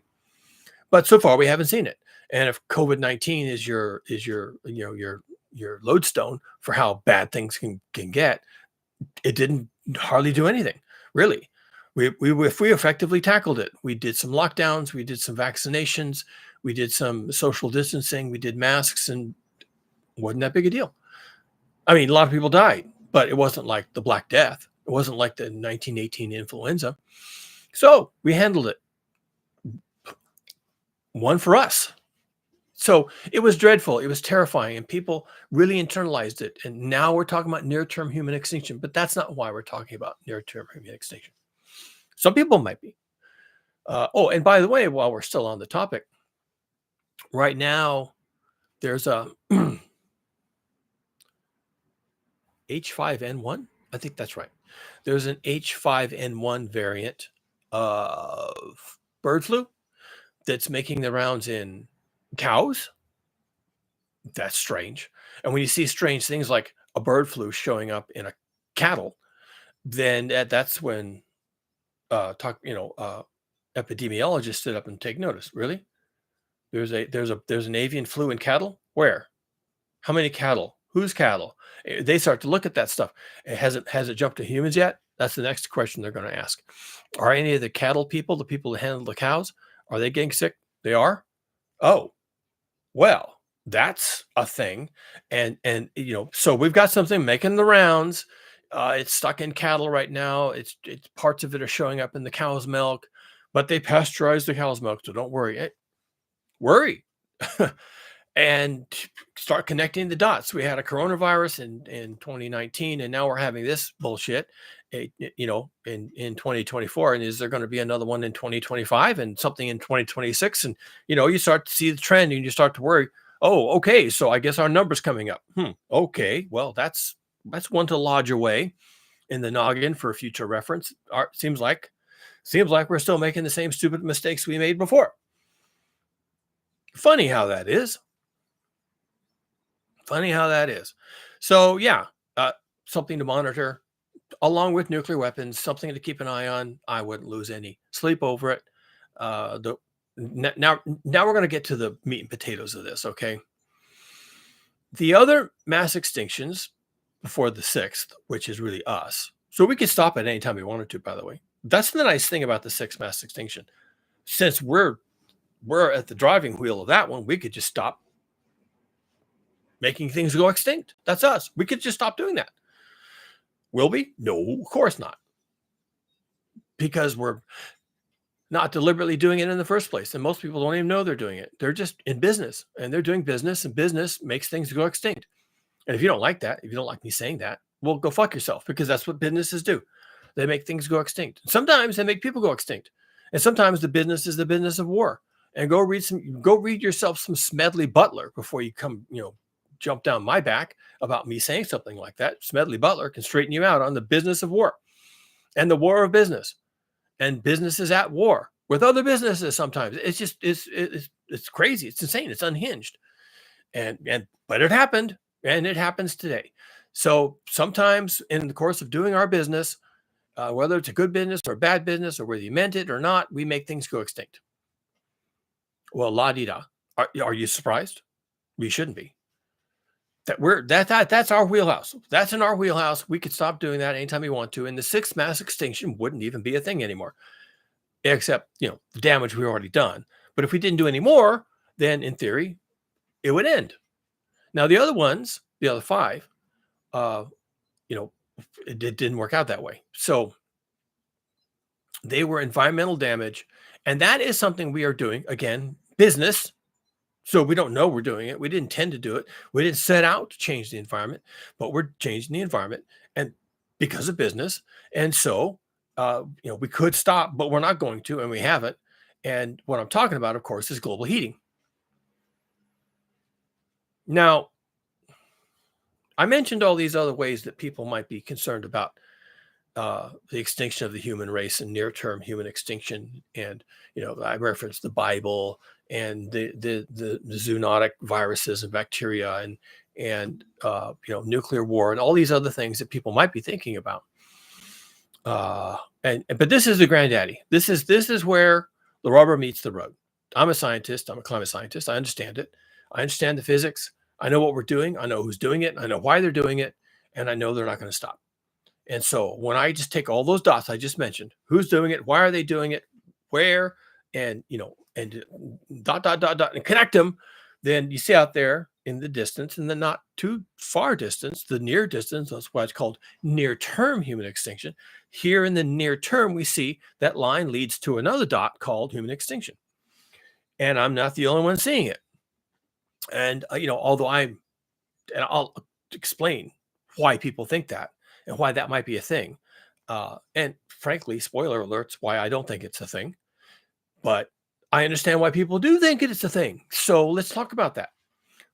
but so far we haven't seen it. And if COVID-19 is your lodestone for how bad things can get, it didn't hardly do anything, really. If we effectively tackled it, we did some lockdowns, we did some vaccinations, we did some social distancing, we did masks, and wasn't that big a deal. I mean, a lot of people died, but it wasn't like the Black Death. It wasn't like the 1918 influenza. So we handled it. One for us. So it was dreadful. It was terrifying, and people really internalized it. And now we're talking about near-term human extinction, but that's not why we're talking about near-term human extinction. Some people might be. And by the way, while we're still on the topic, right now there's a H5N1. I think that's right. There's an H5N1 variant of bird flu that's making the rounds in cows. That's strange. And when you see strange things like a bird flu showing up in a cattle, then that's when epidemiologists sit up and take notice. Really? There's an avian flu in cattle? Where? How many cattle? Whose cattle? They start to look at that stuff. Has it jumped to humans yet? That's the next question they're going to ask. Are any of the cattle people, the people that handle the cows, are they getting sick? They are? Oh, well, that's a thing. And so we've got something making the rounds. It's stuck in cattle right now. It's parts of it are showing up in the cow's milk, but they pasteurize the cow's milk, so don't worry. Worry. and start connecting the dots. We had a coronavirus in 2019, and now we're having this bullshit, in 2024. And is there going to be another one in 2025 and something in 2026? And you start to see the trend, and you start to worry. Oh, okay, so I guess our number's coming up. Okay, well, that's one to lodge away in the noggin for future reference. Seems like we're still making the same stupid mistakes we made before. Funny how that is. Funny how that is. So yeah, something to monitor along with nuclear weapons, something to keep an eye on. I wouldn't lose any sleep over it. Now we're going to get to the meat and potatoes of this. Okay. The other mass extinctions before the sixth, which is really us. So we could stop at any time we wanted to, by the way. That's the nice thing about the sixth mass extinction. Since we're at the driving wheel of that one, we could just stop making things go extinct. That's us. We could just stop doing that. Will we? No, of course not. Because we're not deliberately doing it in the first place. And most people don't even know they're doing it. They're just in business, and they're doing business, and business makes things go extinct. And if you don't like that, if you don't like me saying that, well, go fuck yourself, because that's what businesses do. They make things go extinct. Sometimes they make people go extinct. And sometimes the business is the business of war. And go read yourself some Smedley Butler before you come, jump down my back about me saying something like that. Smedley Butler can straighten you out on the business of war and the war of business, and businesses at war with other businesses. Sometimes it's just it's crazy. It's insane. It's unhinged. But it happened, and it happens today. So sometimes in the course of doing our business, whether it's a good business or a bad business, or whether you meant it or not, we make things go extinct. Well, la di da. Are you surprised? We shouldn't be. That's our wheelhouse. That's in our wheelhouse. We could stop doing that anytime we want to, and the sixth mass extinction wouldn't even be a thing anymore, except the damage we've already done. But if we didn't do any more, then in theory, it would end. Now the other ones, the other five, it didn't work out that way. So they were environmental damage, and that is something we are doing. Again, business. So we don't know we're doing it. We didn't intend to do it. We didn't set out to change the environment, but we're changing the environment, and because of business. And so, we could stop, but we're not going to, and we haven't. And what I'm talking about, of course, is global heating. Now, I mentioned all these other ways that people might be concerned about the extinction of the human race and near-term human extinction. And I referenced the Bible and the zoonotic viruses and bacteria and nuclear war and all these other things that people might be thinking about. But this is the granddaddy. This is where the rubber meets the road. I'm a scientist. I'm a climate scientist. I understand it. I understand the physics. I know what we're doing. I know who's doing it. I know why they're doing it, and I know they're not going to stop. And so when I just take all those dots I just mentioned, who's doing it, why are they doing it, where, and dot, and connect them, then you see out there in the distance, in the not too far distance, the near distance, that's why it's called near-term human extinction. Here in the near term, we see that line leads to another dot called human extinction. And I'm not the only one seeing it. And, although and I'll explain why people think that, and why that might be a thing. And frankly, spoiler alerts, why I don't think it's a thing. But I understand why people do think it's a thing. So let's talk about that.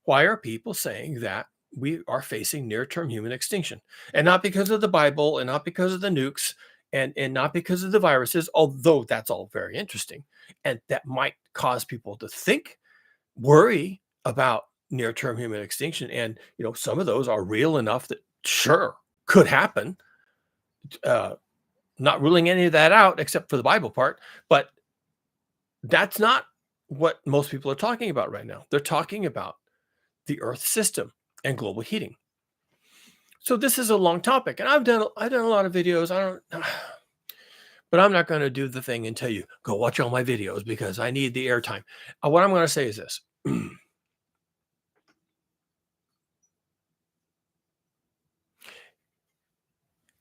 Why are people saying that we are facing near-term human extinction? And not because of the Bible, and not because of the nukes, and not because of the viruses, although that's all very interesting. And that might cause people to think, worry about near-term human extinction. And, some of those are real enough that sure could happen. Not ruling any of that out except for the Bible part, but that's not what most people are talking about right now. They're talking about the Earth system and global heating. So this is a long topic, and I've done a lot of videos. But I'm not going to do the thing and tell you go watch all my videos because I need the airtime. What I'm going to say is this.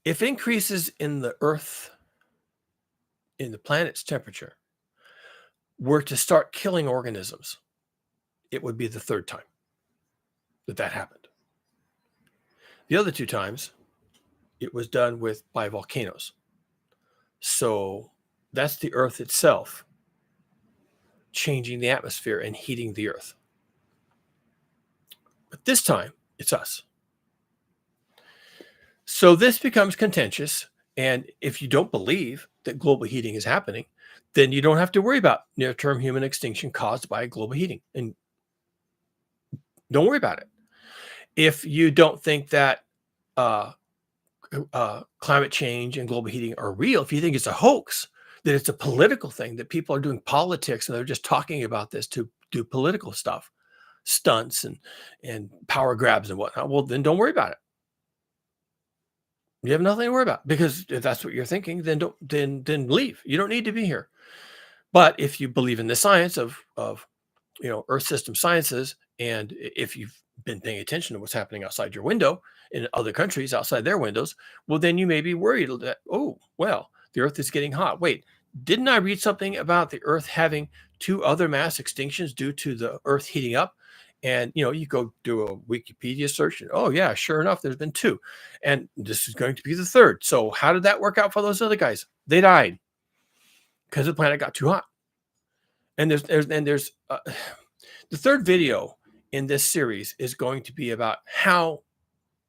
If increases in the Earth, in the planet's temperature, were to start killing organisms it would be the third time that happened. The other two times, it was done by volcanoes. So that's the Earth itself changing the atmosphere and heating the Earth. But this time, it's us. So this becomes contentious. And if you don't believe that global heating is happening, then you don't have to worry about near-term human extinction caused by global heating. And don't worry about it. If you don't think that climate change and global heating are real, if you think it's a hoax, that it's a political thing, that people are doing politics and they're just talking about this to do political stuff, stunts and power grabs and whatnot, well, then don't worry about it. You have nothing to worry about, because if that's what you're thinking, then leave. You don't need to be here. But if you believe in the science of Earth system sciences, and if you've been paying attention to what's happening outside your window in other countries outside their windows, well, then you may be worried that, oh, well, the Earth is getting hot. Wait, didn't I read something about the Earth having 2 other mass extinctions due to the Earth heating up? And, you go do a Wikipedia search and, oh, yeah, sure enough, there's been 2. And this is going to be the third. So how did that work out for those other guys? They died because the planet got too hot. And there's the third video in this series is going to be about how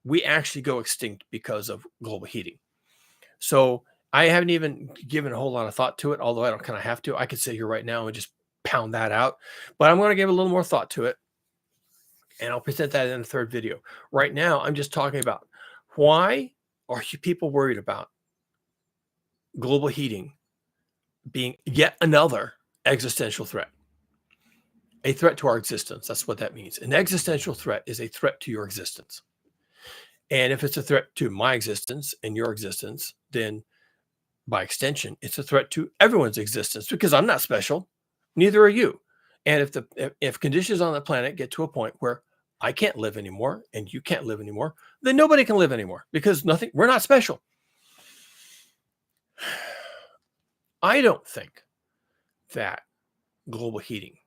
we actually go extinct because of global heating. So I haven't even given a whole lot of thought to it, although I don't kind of have to. I could sit here right now and just pound that out, but I'm going to give a little more thought to it, and I'll present that in the third video. Right now, I'm just talking about why are people worried about global heating being yet another existential threat. A threat to our existence. That's what that means. An existential threat is a threat to your existence. And if it's a threat to my existence and your existence, then by extension, it's a threat to everyone's existence, because I'm not special. Neither are you. And if conditions on the planet get to a point where I can't live anymore and you can't live anymore, then nobody can live anymore, because we're not special. I don't think that global heating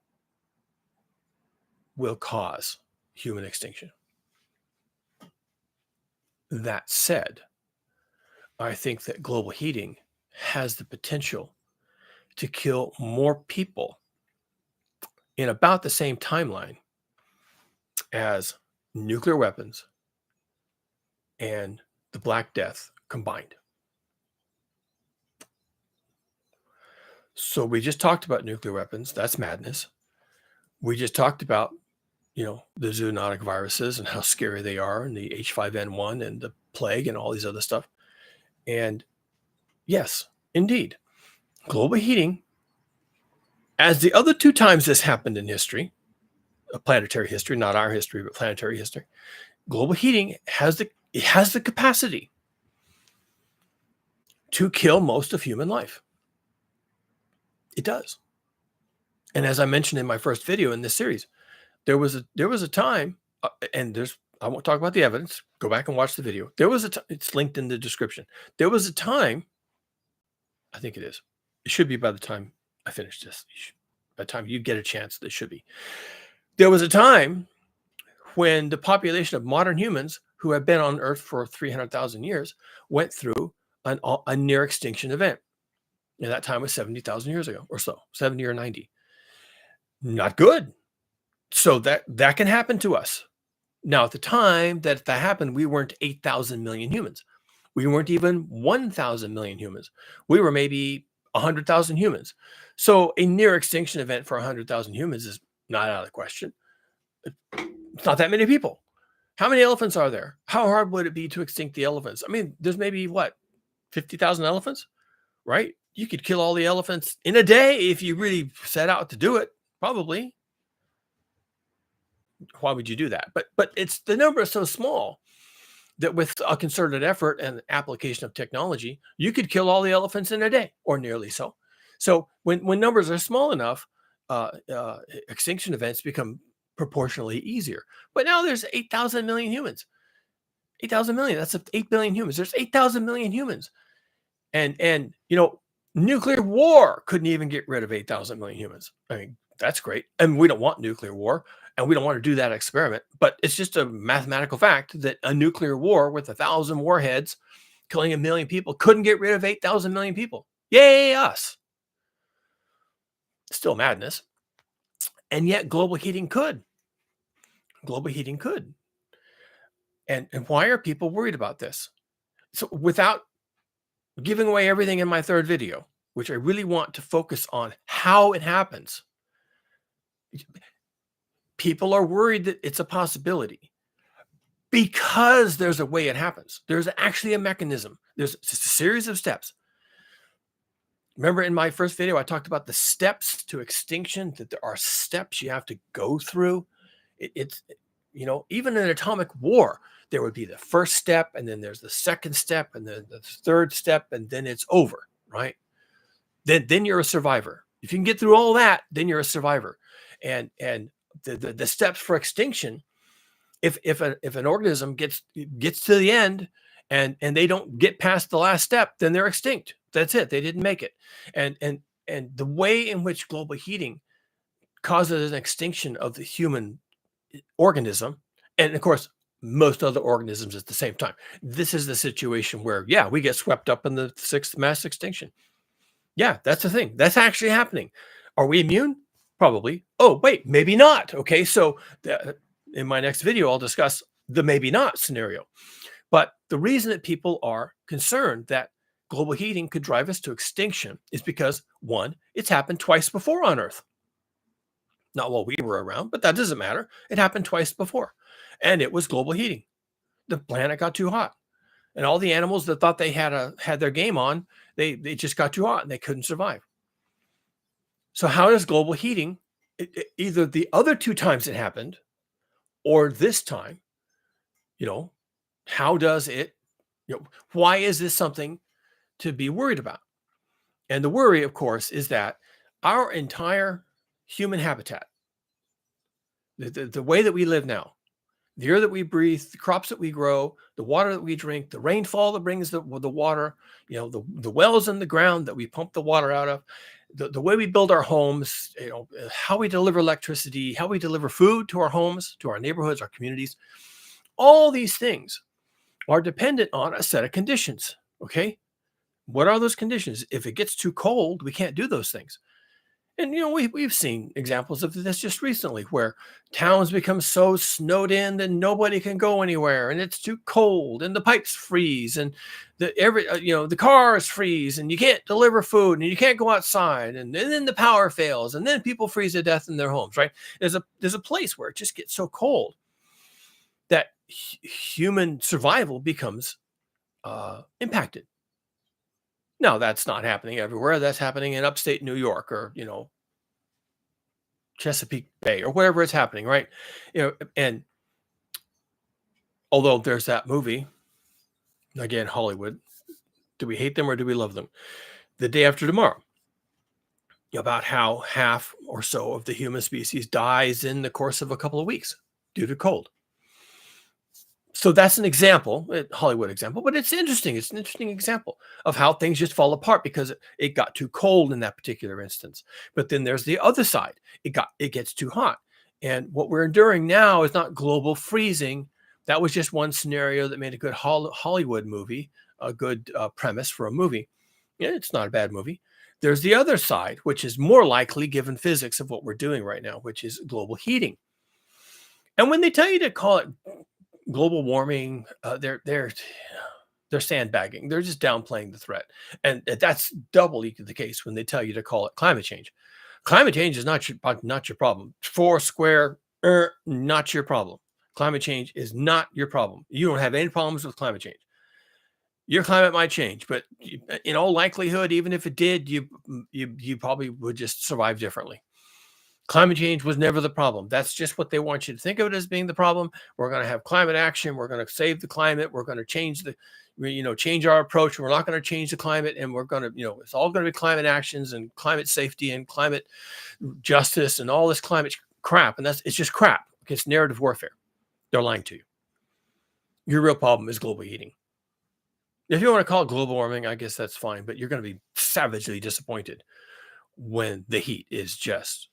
will cause human extinction. That said, I think that global heating has the potential to kill more people in about the same timeline as nuclear weapons and the Black Death combined. So we just talked about nuclear weapons. That's madness. We just talked about, the zoonotic viruses and how scary they are, and the H5N1 and the plague and all these other stuff. And yes, indeed, global heating, as the other 2 times this happened in history, planetary history, not our history, but planetary history, global heating has the capacity to kill most of human life. It does. And as I mentioned in my first video in this series, there was a time, and I won't talk about the evidence. Go back and watch the video. There was it's linked in the description. There was a time, I think it is. It should be by the time I finish this. By the time you get a chance, it should be. There was a time when the population of modern humans who have been on Earth for 300,000 years went through a near extinction event. And that time was 70,000 years ago or so, 70 or 90. Not good. So that can happen to us. Now, at the time that happened, we weren't 8,000 million humans. We weren't even 1,000 million humans. We were maybe 100,000 humans. So a near extinction event for 100,000 humans is not out of the question. It's not that many people. How many elephants are there? How hard would it be to extinct the elephants? I mean, there's maybe 50,000 elephants, right? You could kill all the elephants in a day if you really set out to do it, probably. Why would you do that? But it's the number is so small that with a concerted effort and application of technology, you could kill all the elephants in a day, or nearly so. So when numbers are small enough, extinction events become proportionally easier. But now there's 8,000 million humans. 8,000 million, that's 8 billion humans. There's 8,000 million humans. And Nuclear war couldn't even get rid of 8,000 million humans. I mean, that's great. And we don't want nuclear war, and we don't want to do that experiment. But it's just a mathematical fact that a nuclear war with 1,000 warheads killing 1 million people couldn't get rid of 8,000 million people. Yay, us. Still madness. And yet global heating could. Global heating could. And why are people worried about this? So without giving away everything in my third video, which I really want to focus on how it happens, people are worried that it's a possibility because there's a way it happens. There's actually a mechanism. There's just a series of steps. Remember in my first video, I talked about the steps to extinction, that there are steps you have to go through. It's, even in an atomic war, there would be the first step, and then there's the second step, and then the third step, and then it's over, right? Then you're a survivor. If you can get through all that, then you're a survivor. And the steps for extinction, if an organism gets to the end and they don't get past the last step, then they're extinct. That's it. They didn't make it. And the way in which global heating causes an extinction of the human organism, and of course most other organisms at the same time. This is the situation where, yeah, we get swept up in the sixth mass extinction. Yeah, that's the thing. That's actually happening. Are we immune? Probably. Oh, wait, maybe not. Okay, so in my next video, I'll discuss the maybe not scenario. But the reason that people are concerned that global heating could drive us to extinction is because, one, it's happened twice before on Earth. Not while we were around, but that doesn't matter. It happened twice before, and it was global heating. The planet got too hot, and all the animals that thought they had their game on, they just got too hot and they couldn't survive. So how does global heating, either the other two times it happened or this time, how does it, why is this something to be worried about? And the worry, of course, is that our entire human habitat, the way that we live now, the air that we breathe, the crops that we grow, the water that we drink, the rainfall that brings the water, the wells in the ground that we pump the water out of, the way we build our homes, how we deliver electricity, how we deliver food to our homes, to our neighborhoods, our communities, all these things are dependent on a set of conditions. Okay. What are those conditions? If it gets too cold, we can't do those things. And, we've seen examples of this just recently where towns become so snowed in that nobody can go anywhere, and it's too cold, and the pipes freeze, and the cars freeze, and you can't deliver food, and you can't go outside, and then the power fails, and then people freeze to death in their homes, right? There's a place where it just gets so cold that human survival becomes impacted. Now, that's not happening everywhere. That's happening in upstate New York or, Chesapeake Bay or wherever it's happening, right? And although there's that movie, again, Hollywood, do we hate them or do we love them? The Day After Tomorrow, about how half or so of the human species dies in the course of a couple of weeks due to cold. So that's an example, a Hollywood example, but it's interesting. It's an interesting example of how things just fall apart because it got too cold in that particular instance. But then there's the other side. It gets too hot. And what we're enduring now is not global freezing. That was just one scenario that made a good Hollywood movie, a good premise for a movie. Yeah, it's not a bad movie. There's the other side, which is more likely given physics of what we're doing right now, which is global heating. And when they tell you to call it global warming, they're sandbagging. They're just downplaying the threat, and that's doubly the case when they tell you to call it climate change. Climate change is not your problem. Four square, not your problem. Climate change is not your problem. You don't have any problems with climate change. Your climate might change, but in all likelihood, even if it did, you probably would just survive differently. Climate change was never the problem. That's just what they want you to think of it as being the problem. We're going to have climate action. We're going to save the climate. We're going to change our approach. We're not going to change the climate, and we're going to, it's all going to be climate actions and climate safety and climate justice and all this climate crap. And it's just crap. It's narrative warfare. They're lying to you. Your real problem is global heating. If you want to call it global warming, I guess that's fine, but you're going to be savagely disappointed when the heat is just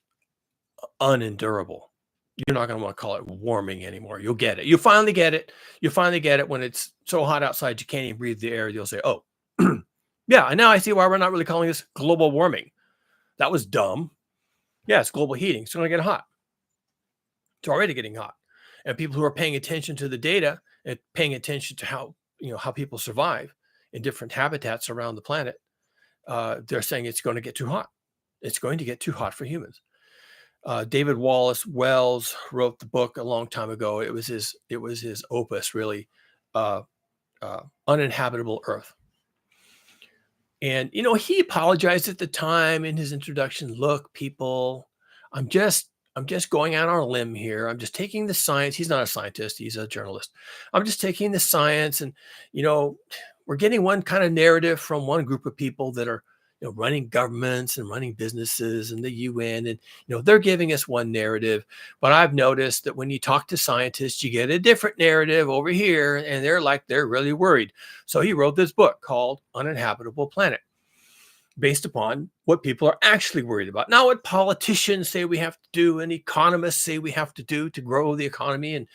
unendurable. You're not going to want to call it warming anymore. You'll get it. You finally get it. You finally get it when it's so hot outside you can't even breathe the air. You'll say, "Oh, yeah." And now I see why we're not really calling this global warming. That was dumb. Yeah, it's global heating. It's going to get hot. It's already getting hot. And people who are paying attention to the data and paying attention to how people survive in different habitats around the planet, they're saying it's going to get too hot. It's going to get too hot for humans. David Wallace Wells wrote the book a long time ago. It was his opus, really, uh, Uninhabitable Earth. And he apologized at the time in his introduction. Look, people, I'm just going out on a limb here. I'm just taking the science. He's not a scientist. He's a journalist. I'm just taking the science, and we're getting one kind of narrative from one group of people that are running governments and running businesses and the UN, and they're giving us one narrative. But I've noticed that when you talk to scientists, you get a different narrative over here, and they're really worried. So he wrote this book called Uninhabitable Planet, based upon what people are actually worried about. Not what politicians say we have to do and economists say we have to do to grow the economy. And,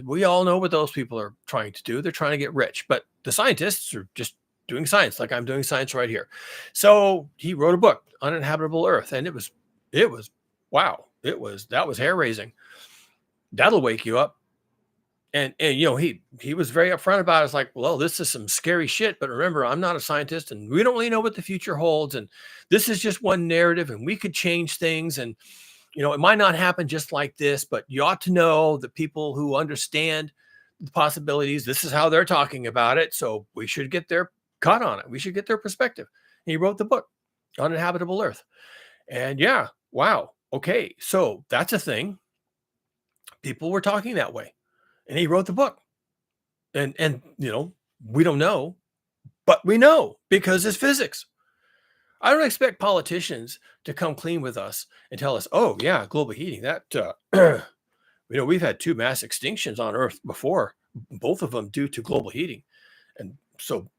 we all know what those people are trying to do. They're trying to get rich, but the scientists are just doing science like I'm doing science right here. So he wrote a book, Uninhabitable Earth, and it was wow. That was hair raising. That'll wake you up. And he was very upfront about it. It's like, well, this is some scary shit, but remember, I'm not a scientist, and we don't really know what the future holds. And this is just one narrative, and we could change things. And it might not happen just like this, but you ought to know that people who understand the possibilities, this is how they're talking about it. So we should get their cut on it. We should get their perspective. And he wrote the book, Uninhabitable Earth. And yeah, wow. Okay, so that's a thing. People were talking that way. And he wrote the book. And we don't know, but we know because it's physics. I don't expect politicians to come clean with us and tell us, "Oh yeah, global heating. That we've had 2 mass extinctions on Earth before, both of them due to global heating, and so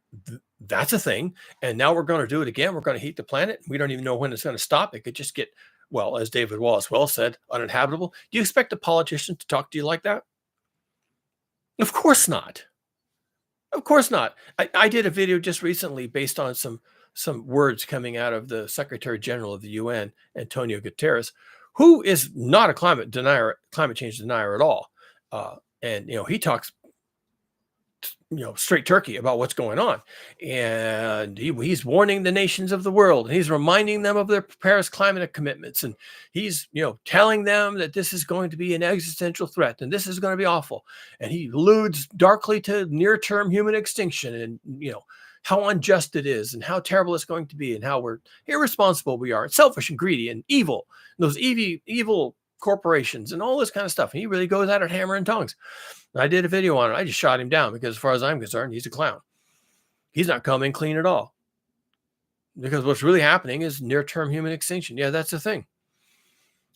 that's a thing. And now we're going to do it again. We're going to heat the planet. We don't even know when it's going to stop. It could just get, well, as David Wallace Wells said, uninhabitable." Do you expect a politician to talk to you like that? Of course not. Of course not. I did a video just recently based on some words coming out of the Secretary General of the UN, Antonio Guterres, who is not a climate change denier at all. And he talks straight turkey about what's going on, and he's warning the nations of the world, and he's reminding them of their Paris climate commitments, and he's telling them that this is going to be an existential threat and this is going to be awful, and he alludes darkly to near-term human extinction, and how unjust it is and how terrible it's going to be and how irresponsible we are, selfish and greedy and evil, and those evil corporations and all this kind of stuff. And he really goes at it hammer and tongs. I did a video on it. I just shot him down because as far as I'm concerned, he's a clown. He's not coming clean at all. Because what's really happening is near-term human extinction. Yeah, that's the thing.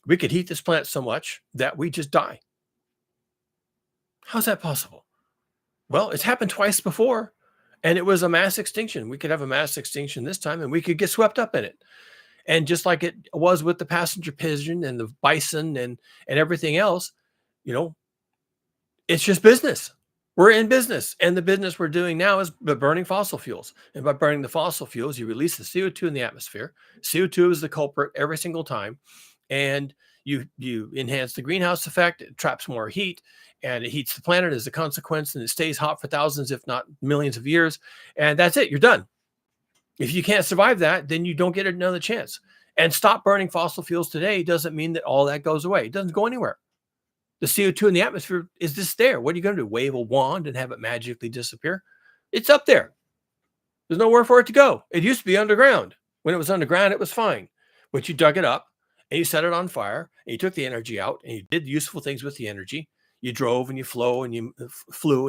We could heat this planet so much that we just die. How's that possible? Well, it's happened twice before, and it was a mass extinction. We could have a mass extinction this time, and we could get swept up in it. And just like it was with the passenger pigeon and the bison and everything else, it's just business. We're in business. And the business we're doing now is burning fossil fuels. And by burning the fossil fuels, you release the CO2 in the atmosphere. CO2 is the culprit every single time. And you enhance the greenhouse effect. It traps more heat, and it heats the planet as a consequence. And it stays hot for thousands, if not millions of years. And that's it. You're done. If you can't survive that, then you don't get another chance. And stop burning fossil fuels today doesn't mean that all that goes away. It doesn't go anywhere. The CO2 in the atmosphere is just there. What are you going to do? Wave a wand and have it magically disappear? It's up there. There's nowhere for it to go. It used to be underground. When it was underground, it was fine. But you dug it up and you set it on fire and you took the energy out and you did useful things with the energy. You drove and you flew and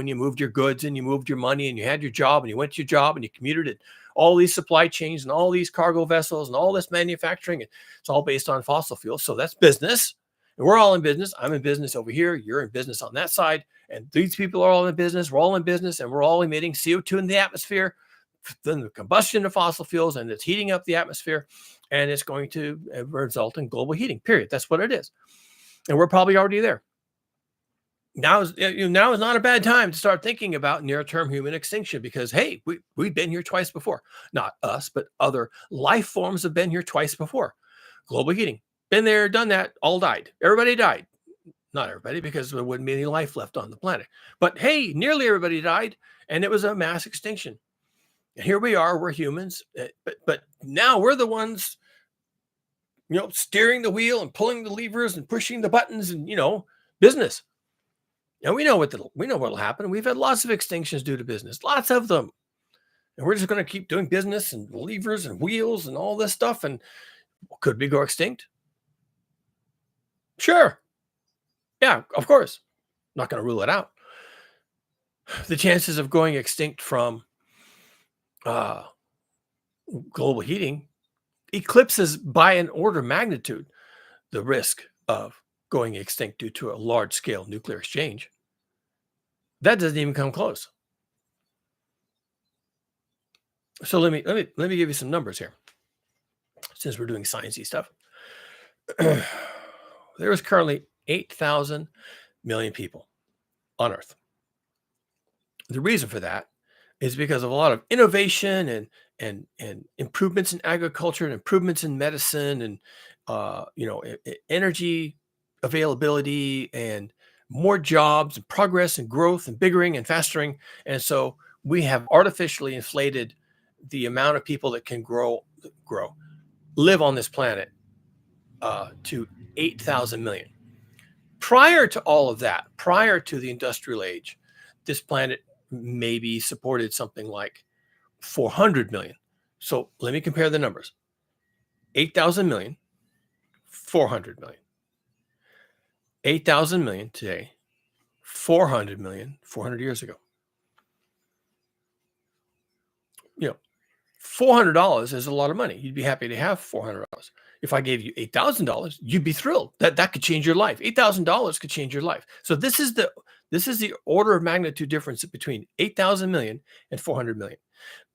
you moved your goods and you moved your money and you had your job and you went to your job and you commuted it. All these supply chains and all these cargo vessels and all this manufacturing. It's all based on fossil fuels. So that's business. And we're all in business. I'm in business over here. You're in business on that side. And these people are all in business. We're all in business, and we're all emitting CO2 in the atmosphere. Then the combustion of fossil fuels, and it's heating up the atmosphere, and it's going to result in global heating. Period. That's what it is, and we're probably already there. Now is not a bad time to start thinking about near-term human extinction because hey, we've been here twice before. Not us, but other life forms have been here twice before. Global heating, been there, done that, all died. Everybody died. Not everybody, because there wouldn't be any life left on the planet. But hey, nearly everybody died, and it was a mass extinction. And here we are, we're humans, but now we're the ones, steering the wheel and pulling the levers and pushing the buttons and business. And we know what'll happen. We've had lots of extinctions due to business, lots of them. And we're just going to keep doing business and levers and wheels and all this stuff. And could we go extinct? Sure. Yeah, of course. Not going to rule it out. The chances of going extinct from global heating eclipses by an order of magnitude the risk of going extinct due to a large-scale nuclear exchange. That doesn't even come close. So let me give you some numbers here, since we're doing sciencey stuff. There is currently 8,000 million people on Earth. The reason for that is because of a lot of innovation and improvements in agriculture and improvements in medicine and energy availability and more jobs and progress and growth and biggering and fastering. And so we have artificially inflated the amount of people that can live on this planet to 8,000 million. Prior to all of that, prior to the industrial age, this planet maybe supported something like 400 million. So let me compare the numbers. 8,000 million, 400 million. 8,000 million today, 400 million 400 years ago. $400 is a lot of money. You'd be happy to have $400. If I gave you $8,000, you'd be thrilled. That could change your life. $8,000 could change your life. So this is the order of magnitude difference between 8,000 million and 400 million.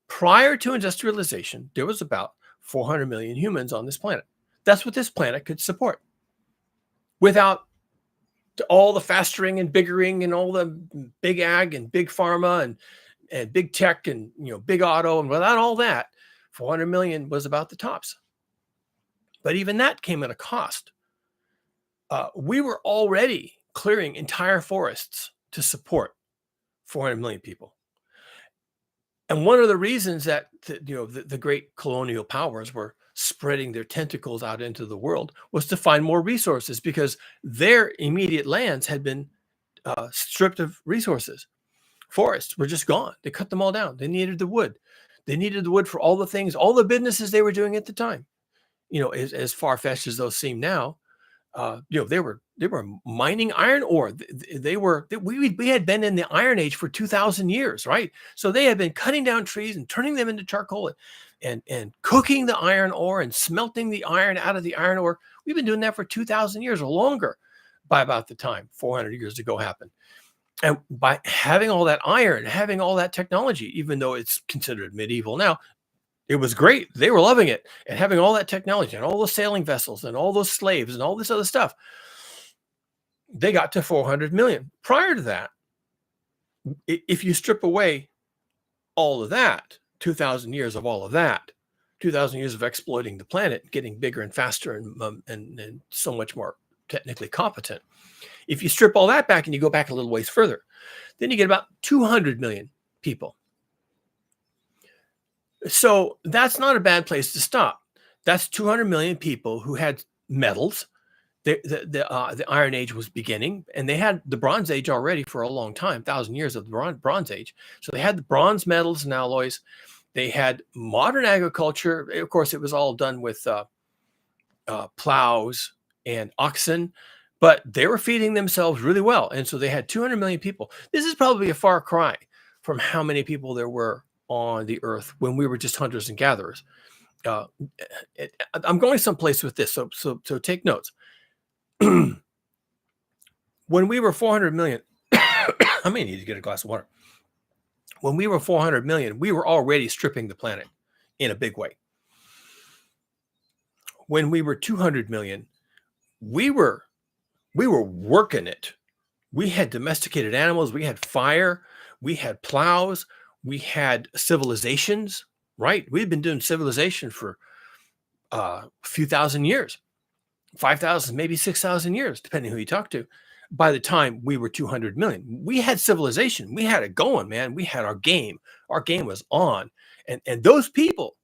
Prior to industrialization, there was about 400 million humans on this planet. That's what this planet could support. Without all the fastering and biggering and all the big ag and big pharma and big tech and big auto, and without all that, 400 million was about the tops. But even that came at a cost. We were already clearing entire forests to support 400 million people. And one of the reasons that the great colonial powers were spreading their tentacles out into the world was to find more resources, because their immediate lands had been stripped of resources. Forests were just gone. They cut them all down. They needed the wood. They needed the wood for all the things, all the businesses they were doing at the time. As far-fetched as those seem now, they were mining iron ore. We had been in the Iron Age for 2,000 years, right? So they had been cutting down trees and turning them into charcoal and cooking the iron ore and smelting the iron out of the iron ore. We've been doing that for 2,000 years or longer by about the time 400 years ago happened. And by having all that iron, having all that technology, even though it's considered medieval now, it was great. They were loving it. And having all that technology and all those sailing vessels and all those slaves and all this other stuff, they got to 400 million. Prior to that, if you strip away all of that, 2,000 years of all of that, 2,000 years of exploiting the planet, getting bigger and faster and so much more technically competent. If you strip all that back and you go back a little ways further, then you get about 200 million people. So that's not a bad place to stop. That's 200 million people who had metals. The Iron Age was beginning, and they had the Bronze Age already for a long time, 1,000 years of the Bronze Age. So they had the bronze metals and alloys. They had modern agriculture. Of course, it was all done with plows and oxen, but they were feeding themselves really well. And so they had 200 million people. This is probably a far cry from how many people there were on the earth when we were just hunters and gatherers. I'm going someplace with this, so take notes. When we were 400 million, I may need to get a glass of water. When we were 400 million, we were already stripping the planet in a big way. When we were 200 million, we were working it. We had domesticated animals, we had fire, we had plows, we had civilizations, right? We've been doing civilization for a few thousand years, 5,000, maybe 6,000 years, depending who you talk to. By the time we were 200 million, we had civilization. We had it going, man. We had our game. Our game was on. And those people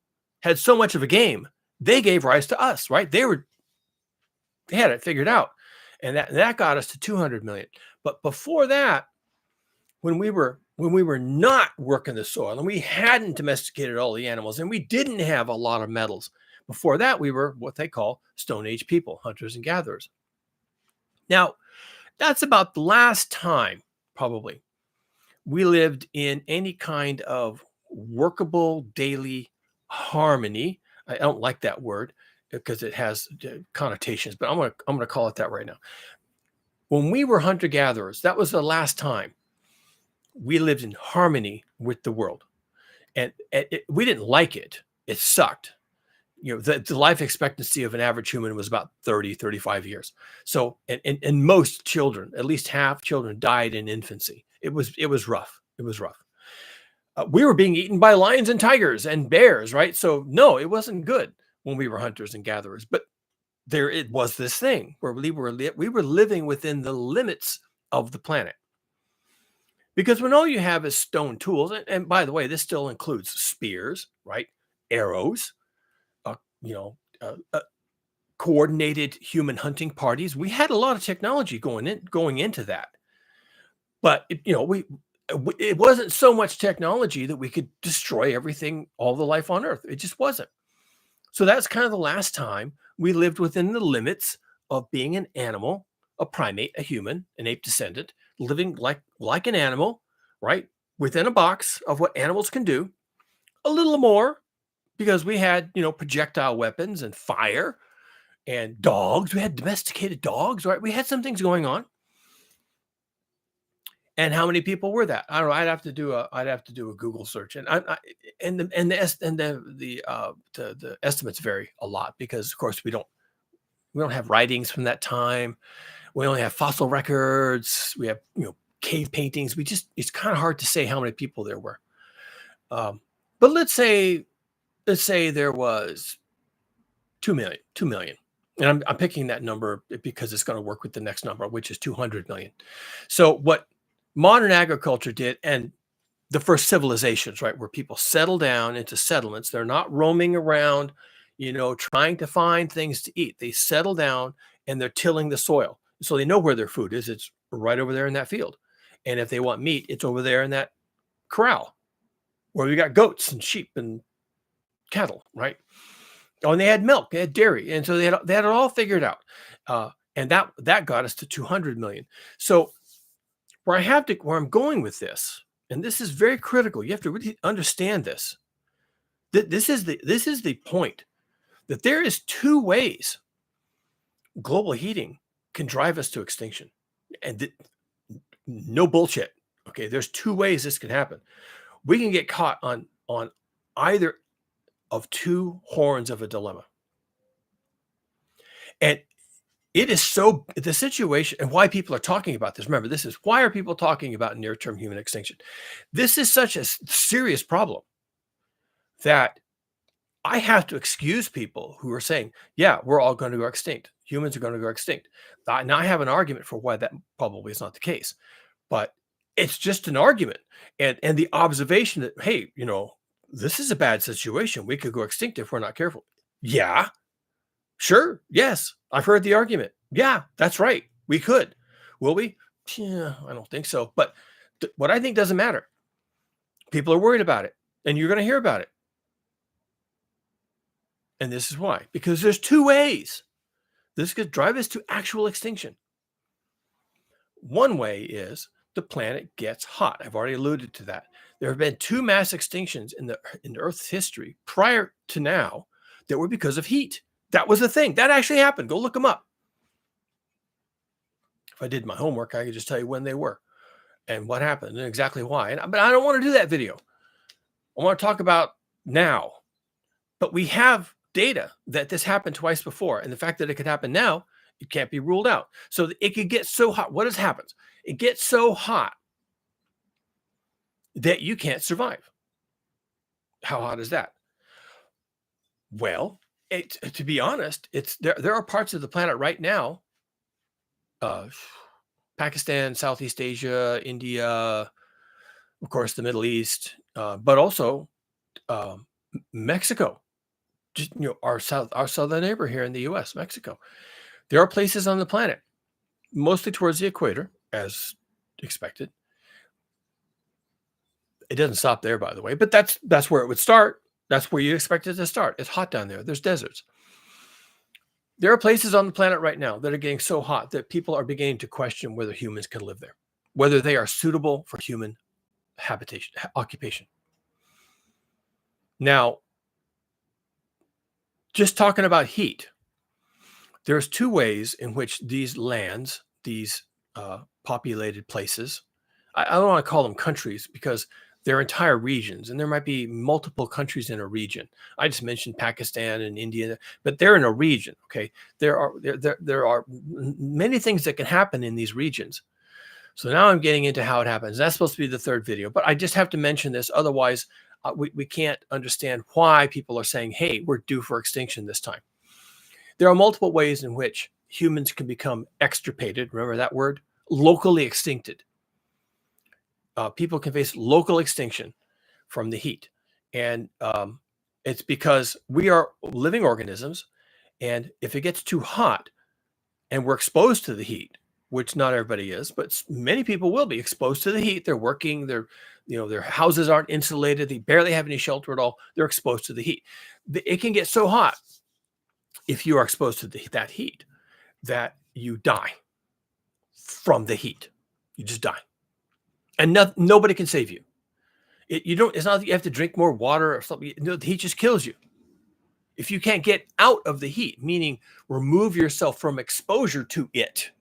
had so much of a game, they gave rise to us, right? They had it figured out. And that got us to 200 million. But before that, when we were not working the soil and we hadn't domesticated all the animals and we didn't have a lot of metals, before that we were what they call Stone Age people, hunters and gatherers. Now, that's about the last time probably we lived in any kind of workable daily harmony. I don't like that word because it has connotations, but I'm gonna call it that right now. When we were hunter gatherers, that was the last time we lived in harmony with the world, and we didn't like it. It sucked. You know, the life expectancy of an average human was about 30, 35 years. So, and most children, at least half children, died in infancy. It was rough. It was rough. We were being eaten by lions and tigers and bears, right? So no, it wasn't good when we were hunters and gatherers. But there it was this thing where we were living within the limits of the planet. Because when all you have is stone tools, and by the way, this still includes spears, right? Arrows, you know, coordinated human hunting parties. We had a lot of technology going into that, but it wasn't so much technology that we could destroy everything, all the life on Earth. It just wasn't. So that's kind of the last time we lived within the limits of being an animal, a primate, a human, an ape descendant, living like an animal, right? Within a box of what animals can do, a little more, because we had, projectile weapons and fire and dogs. We had domesticated dogs, right? We had some things going on. And how many people were that? I don't know. I'd have to do a Google search, and the estimates vary a lot because, of course, we don't have writings from that time. We only have fossil records. We have cave paintings. It's kind of hard to say how many people there were. But let's say there was 2 million. And I'm picking that number because it's going to work with the next number, which is 200 million. So what modern agriculture did, and the first civilizations, right, where people settle down into settlements, they're not roaming around, trying to find things to eat. They settle down and they're tilling the soil. So they know where their food is. It's right over there in that field. And if they want meat, it's over there in that corral where we got goats and sheep and cattle, right? Oh, and they had milk, they had dairy, and so they had it all figured out, and that got us to 200 million. So where I'm going with this, and this is very critical. You have to really understand this. This is the point that there is two ways global heating can drive us to extinction, and no bullshit. Okay, there's two ways this can happen. We can get caught on either of two horns of a dilemma. And it is the situation, and why people are talking about this. Remember, this is why are people talking about near-term human extinction? This is such a serious problem that I have to excuse people who are saying, yeah, we're all going to go extinct. Humans are going to go extinct. Now I have an argument for why that probably is not the case, but it's just an argument. And the observation that, hey, this is a bad situation. We could go extinct if we're not careful. Yeah, sure. Yes. I've heard the argument. Yeah, that's right. We could. Will we? Yeah, I don't think so. But what I think doesn't matter. People are worried about it, and you're going to hear about it. And this is why. Because there's two ways this could drive us to actual extinction. One way is the planet gets hot. I've already alluded to that. There have been two mass extinctions in Earth's history prior to now that were because of heat. That was a thing. That actually happened. Go look them up. If I did my homework, I could just tell you when they were. and what happened and exactly why. But I don't want to do that video. I want to talk about now. But we have data that this happened twice before, and the fact that it could happen now, it can't be ruled out. So it could get so hot. What has happened? It gets so hot that you can't survive. How hot is that? Well, to be honest, there are parts of the planet right now, Pakistan, Southeast Asia, India, of course, the Middle East, but also Mexico. Just our southern neighbor here in the U.S., Mexico. There are places on the planet, mostly towards the equator, as expected. It doesn't stop there, by the way, but that's where it would start. That's where you expect it to start. It's hot down there. There's deserts. There are places on the planet right now that are getting so hot that people are beginning to question whether humans can live there, whether they are suitable for human habitation, occupation. Now, just talking about heat, there's two ways in which these lands, these populated places, I don't want to call them countries because they're entire regions, and there might be multiple countries in a region. I just mentioned Pakistan and India, but they're in a region. Okay, there are many things that can happen in these regions. So now I'm getting into how it happens. That's supposed to be the third video, but I just have to mention this. Otherwise, we can't understand why people are saying, hey, we're due for extinction this time. There are multiple ways in which humans can become extirpated. Remember that word? Locally extincted. People can face local extinction from the heat. And it's because we are living organisms. And if it gets too hot and we're exposed to the heat, which not everybody is, but many people will be exposed to the heat. They're working, their houses aren't insulated. They barely have any shelter at all. They're exposed to the heat. It can get so hot if you are exposed to that heat that you die from the heat. You just die. And nobody can save you. It's not that you have to drink more water or something. No, the heat just kills you. If you can't get out of the heat, meaning remove yourself from exposure to it,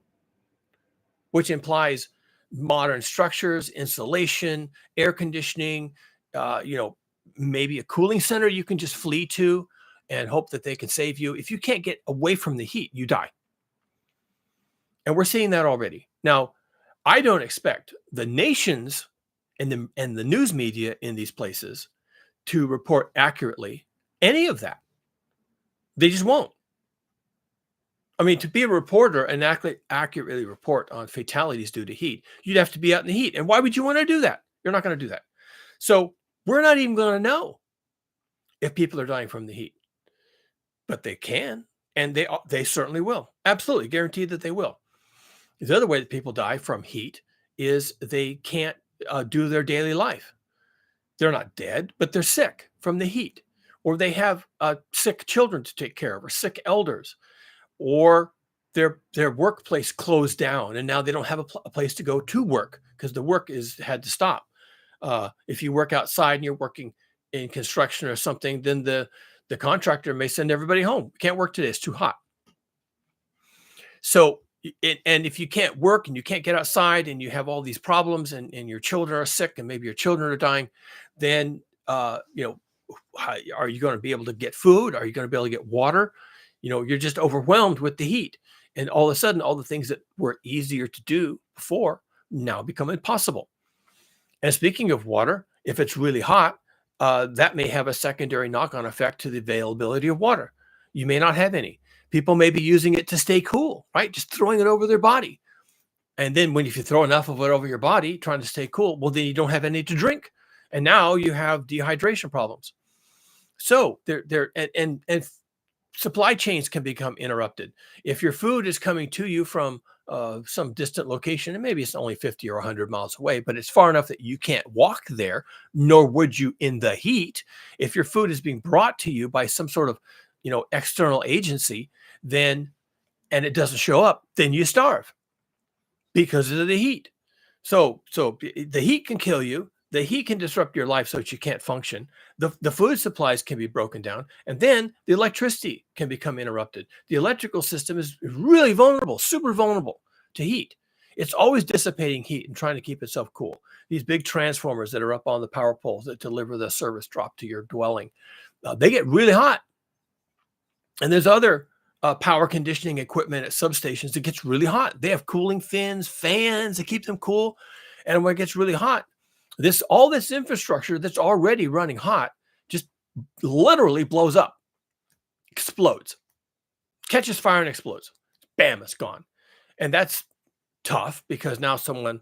which implies modern structures, insulation, air conditioning, maybe a cooling center you can just flee to and hope that they can save you. If you can't get away from the heat, you die. And we're seeing that already. Now, I don't expect the nations and the news media in these places to report accurately any of that. They just won't. I mean, to be a reporter and accurately report on fatalities due to heat, you'd have to be out in the heat. And why would you want to do that? You're not going to do that. So we're not even going to know if people are dying from the heat. But they can, and they certainly will. Absolutely, guaranteed that they will. The other way that people die from heat is they can't do their daily life. They're not dead, but they're sick from the heat, or they have sick children to take care of, or sick elders, or their workplace closed down, and now they don't have a place to go to work because the work had to stop. If you work outside and you're working in construction or something, then the contractor may send everybody home. Can't work today; it's too hot. So. And if you can't work and you can't get outside and you have all these problems and your children are sick and maybe your children are dying, then, are you going to be able to get food? Are you going to be able to get water? You're just overwhelmed with the heat. And all of a sudden, all the things that were easier to do before now become impossible. And speaking of water, if it's really hot, that may have a secondary knock-on effect to the availability of water. You may not have any. People may be using it to stay cool, right? Just throwing it over their body. And then if you throw enough of it over your body, trying to stay cool, well, then you don't have any to drink. And now you have dehydration problems. So and supply chains can become interrupted. If your food is coming to you from some distant location, and maybe it's only 50 or 100 miles away, but it's far enough that you can't walk there, nor would you in the heat. If your food is being brought to you by some sort of external agency, and it doesn't show up, then you starve because of the heat. So the heat can kill you. The heat can disrupt your life so that you can't function. The food supplies can be broken down, and then the electricity can become interrupted. The electrical system is really vulnerable, super vulnerable to heat. It's always dissipating heat and trying to keep itself cool. These big transformers that are up on the power poles that deliver the service drop to your dwelling, they get really hot. And there's other power conditioning equipment at substations that gets really hot. They have cooling fins, fans that keep them cool. And when it gets really hot, all this infrastructure that's already running hot just literally blows up, explodes, catches fire and explodes. Bam, it's gone. And that's tough because now someone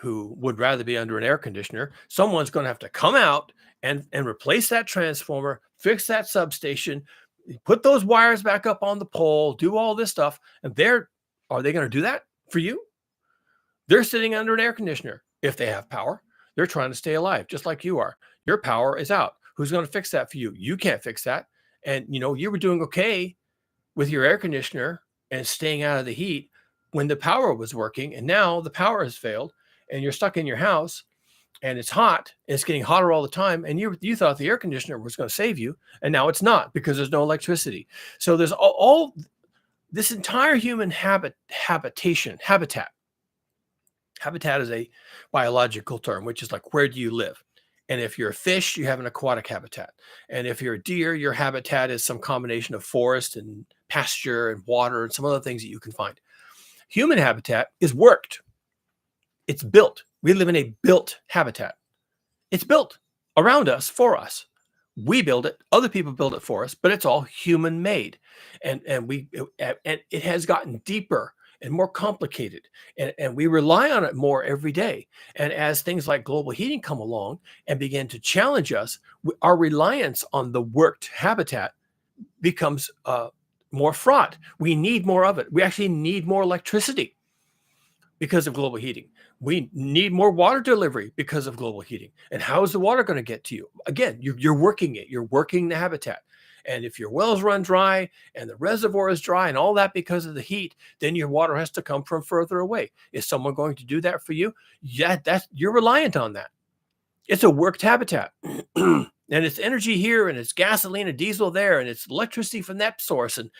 who would rather be under an air conditioner, someone's going to have to come out and replace that transformer, fix that substation, put those wires back up on the pole, do all this stuff. And are they going to do that for you? They're sitting under an air conditioner. If they have power, they're trying to stay alive, just like you are. Your power is out. Who's going to fix that for you? You can't fix that. And you were doing okay with your air conditioner and staying out of the heat when the power was working, and now the power has failed and you're stuck in your house and it's hot and it's getting hotter all the time, and you thought the air conditioner was going to save you, and now it's not because there's no electricity. So there's all this entire human habitat. Habitat is a biological term, which is like, where do you live? And if you're a fish, you have an aquatic habitat. And if you're a deer, your habitat is some combination of forest and pasture and water and some other things that you can find. Human habitat is worked. It's built. We live in a built habitat. It's built around us, for us. We build it. Other people build it for us, but it's all human made. And it has gotten deeper and more complicated, and we rely on it more every day. And as things like global heating come along and begin to challenge us, our reliance on the worked habitat becomes more fraught. We need more of it. We actually need more electricity because of global heating. We need more water delivery because of global heating. And how is the water going to get to you? Again, you're working it. You're working the habitat. And if your wells run dry and the reservoir is dry and all that because of the heat, then your water has to come from further away. Is someone going to do that for you? Yeah, you're reliant on that. It's a worked habitat. And it's energy here, and it's gasoline and diesel there, and it's electricity from that source, and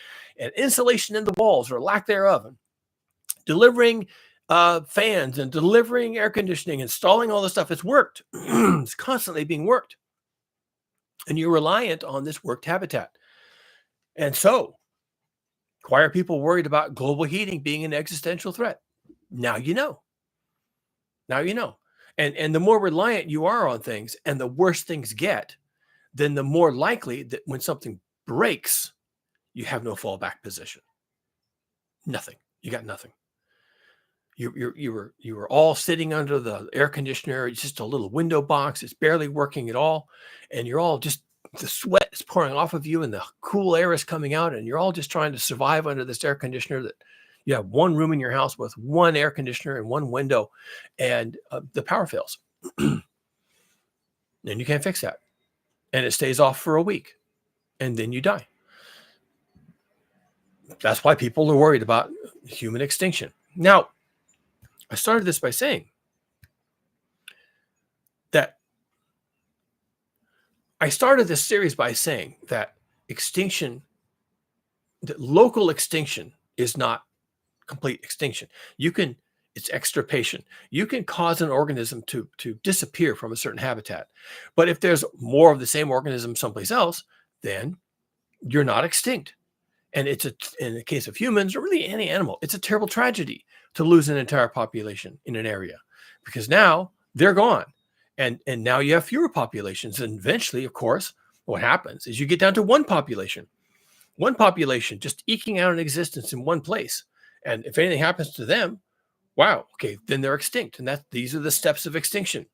insulation in the walls or lack thereof, and delivering fans and delivering air conditioning, installing all this stuff. It's worked. It's constantly being worked. And you're reliant on this worked habitat. And so, why are people worried about global heating being an existential threat? Now you know. Now you know. And the more reliant you are on things and the worse things get, then the more likely that when something breaks, you have no fallback position. Nothing. You got nothing. You were all sitting under the air conditioner. It's just a little window box. It's barely working at all. And you're all just, the sweat is pouring off of you and the cool air is coming out. And you're all just trying to survive under this air conditioner that you have one room in your house with one air conditioner and one window, and the power fails. And you can't fix that. And it stays off for a week. And then you die. That's why people are worried about human extinction. Now, I started this by saying that I started this series by saying that local extinction is not complete extinction. It's extirpation. You can cause an organism to disappear from a certain habitat. But if there's more of the same organism someplace else, then you're not extinct. And in the case of humans, or really any animal, it's a terrible tragedy to lose an entire population in an area, because now they're gone. And now you have fewer populations. And eventually, of course, what happens is you get down to one population just eking out an existence in one place. And if anything happens to them, wow, okay, then they're extinct. And these are the steps of extinction.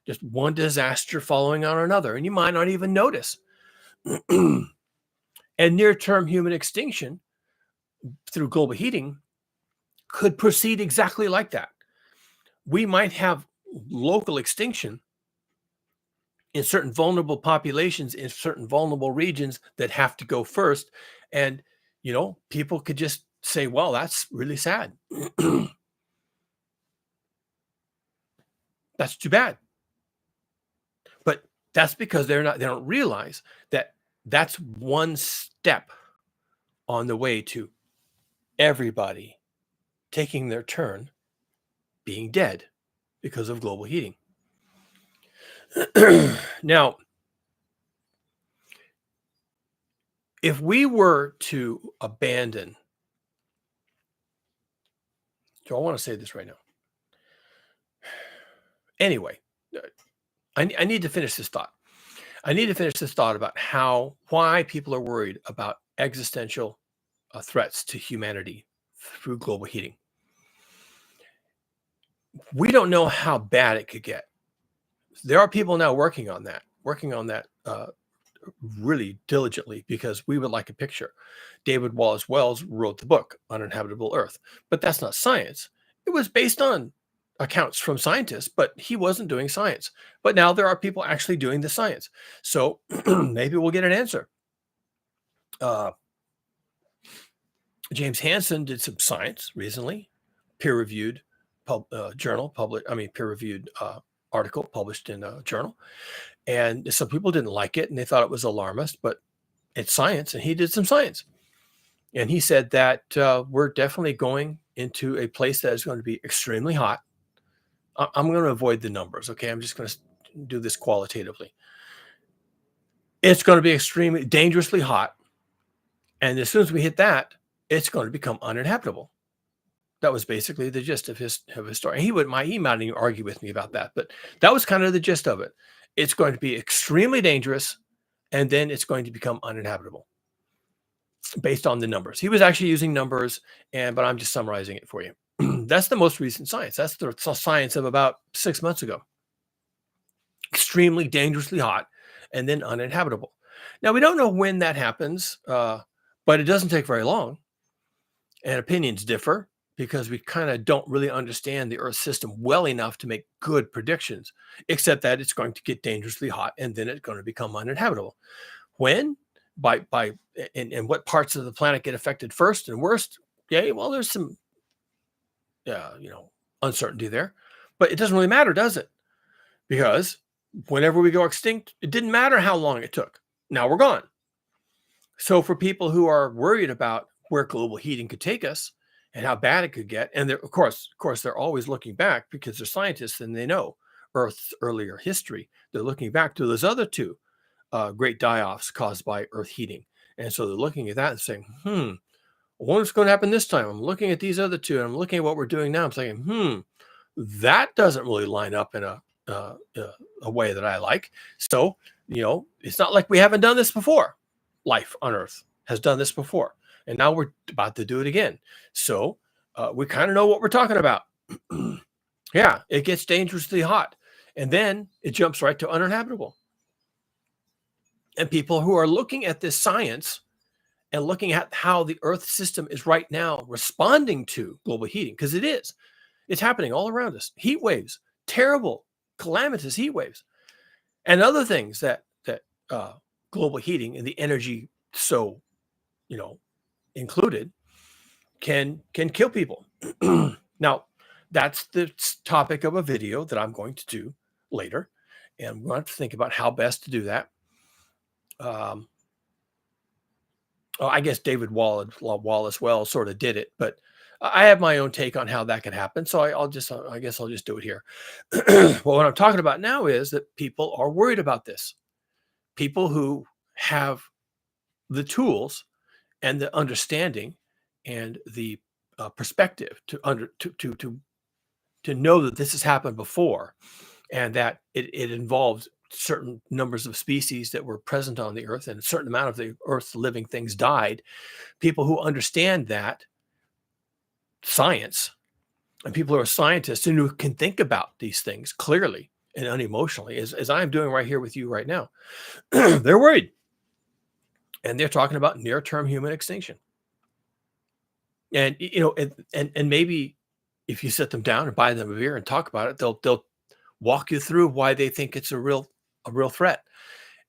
Just one disaster following on another. And you might not even notice. And near-term human extinction through global heating could proceed exactly like that. We might have local extinction in certain vulnerable populations, in certain vulnerable regions that have to go first. And, people could just say, well, that's really sad. That's too bad. But that's because they don't realize that that's one step on the way to everybody taking their turn being dead because of global heating. Now, if we were to abandon, so I want to say this right now. Anyway, I need to finish this thought. I need to finish this thought about why people are worried about existential threats to humanity through global heating. We don't know how bad it could get. There are people now working on that really diligently because we would like a picture. David Wallace Wells wrote the book Uninhabitable Earth, but that's not science. It was based on accounts from scientists, but he wasn't doing science. But now there are people actually doing the science. So maybe we'll get an answer. James Hansen did some science recently, peer-reviewed peer-reviewed article published in a journal. And some people didn't like it and they thought it was alarmist, but it's science, and he did some science. And he said that we're definitely going into a place that is going to be extremely hot. I'm going to avoid the numbers, okay? I'm just going to do this qualitatively. It's going to be extremely dangerously hot. And as soon as we hit that, it's going to become uninhabitable. That was basically the gist of his story. He might even argue with me about that, but that was kind of the gist of it. It's going to be extremely dangerous, and then it's going to become uninhabitable based on the numbers. He was actually using numbers, but I'm just summarizing it for you. That's the most recent science. That's the science of about 6 months ago. Extremely dangerously hot, and then uninhabitable. Now, we don't know when that happens, but it doesn't take very long. And opinions differ because we kind of don't really understand the Earth system well enough to make good predictions, except that it's going to get dangerously hot and then it's going to become uninhabitable. When? And what parts of the planet get affected first and worst? Yeah, well, there's some uncertainty there, but it doesn't really matter, does it? Because whenever we go extinct, it didn't matter how long it took. Now we're gone. So for people who are worried about where global heating could take us and how bad it could get, and of course, they're always looking back because they're scientists and they know Earth's earlier history. They're looking back to those other two great die-offs caused by Earth heating. And so they're looking at that and saying, I wonder what's going to happen this time. I'm looking at these other two and I'm looking at what we're doing now. I'm saying, that doesn't really line up in a way that I like. So, it's not like we haven't done this before. Life on Earth has done this before, and now we're about to do it again. So we kind of know what we're talking about. Yeah, it gets dangerously hot, and then it jumps right to uninhabitable. And people who are looking at this science and looking at how the Earth system is right now responding to global heating, because it's happening all around us. Heat waves, terrible, calamitous heat waves, and other things that global heating and the energy included can kill people. Now, that's the topic of a video that I'm going to do later, and we're going to have to think about how best to do that. I guess David Wallace Wells sort of did it, but I have my own take on how that can happen. So I guess I'll just do it here. Well, what I'm talking about now is that people are worried about this. People who have the tools and the understanding and the perspective to know that this has happened before, and that it involved certain numbers of species that were present on the Earth, and a certain amount of the Earth's living things died. People who understand that science, and people who are scientists and who can think about these things clearly and unemotionally, as I'm doing right here with you right now, they're worried. And they're talking about near-term human extinction. And and maybe if you sit them down and buy them a beer and talk about it, they'll walk you through why they think it's a real threat.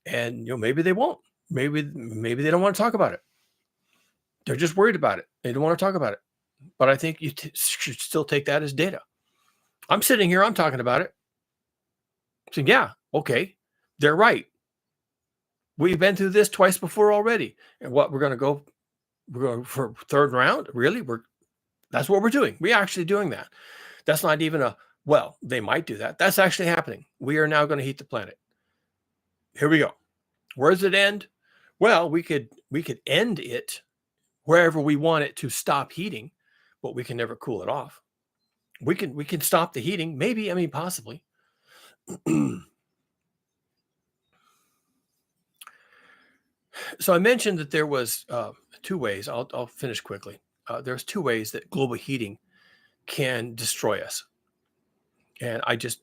And maybe they won't. Maybe they don't want to talk about it. They're just worried about it. They don't want to talk about it. But I think you should still take that as data. I'm sitting here, I'm talking about it. So yeah, okay, they're right. We've been through this twice before already. And what we're going for third round? Really? That's what we're doing. We're actually doing that. That's not even a, well, they might do that. That's actually happening. We are now going to heat the planet. Here we go. Where does it end? Well, we could end it wherever we want it to stop heating, but we can never cool it off. We can stop the heating, maybe, I mean, possibly. So I mentioned that there was two ways. I'll finish quickly. There's two ways that global heating can destroy us, and I just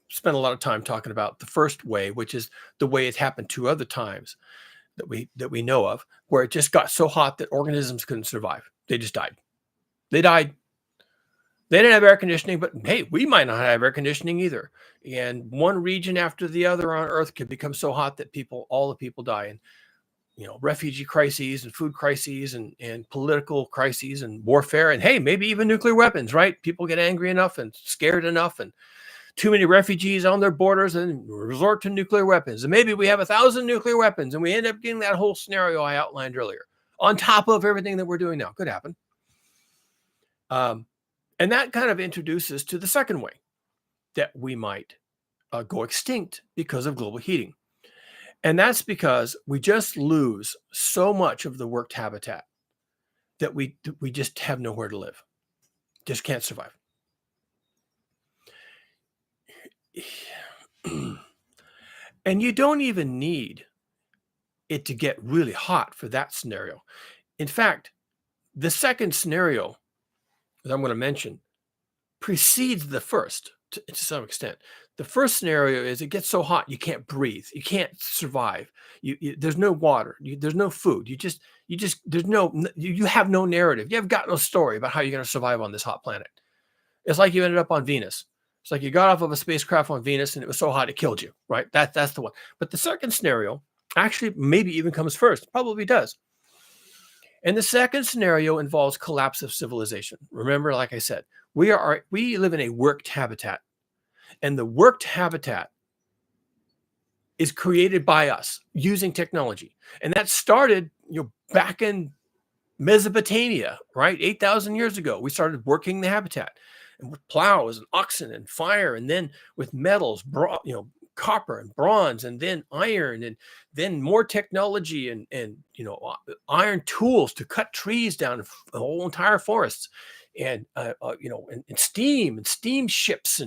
spent a lot of time talking about the first way, which is the way it's happened two other times that we know of, where it just got so hot that organisms couldn't survive. They just died. They died. They didn't have air conditioning, but hey, we might not have air conditioning either. And one region after the other on Earth could become so hot that all the people die. And refugee crises and food crises and political crises and warfare, and hey, maybe even nuclear weapons, right? People get angry enough and scared enough, and too many refugees on their borders, and resort to nuclear weapons. And maybe we have 1,000 nuclear weapons, and we end up getting that whole scenario I outlined earlier, on top of everything that we're doing now. Could happen. And that kind of introduces to the second way that we might go extinct because of global heating. And that's because we just lose so much of the worked habitat that we just have nowhere to live. Just can't survive. And you don't even need it to get really hot for that scenario. In fact, the second scenario that I'm going to mention precedes the first to some extent. The first scenario is it gets so hot you can't breathe, you can't survive. There's no water, there's no food. You have no narrative. You have got no story about how you're going to survive on this hot planet. It's like you ended up on Venus. It's like you got off of a spacecraft on Venus and it was so hot it killed you, right? That's the one. But the second scenario actually maybe even comes first, probably does. And the second scenario involves collapse of civilization. Remember, like I said, we live in a worked habitat, and the worked habitat is created by us using technology. And that started, back in Mesopotamia, right? 8,000 years ago, we started working the habitat, and with plows and oxen and fire, and then with metals, copper and bronze, and then iron, and then more technology, and iron tools to cut trees down, the whole entire forests, and steam and steamships,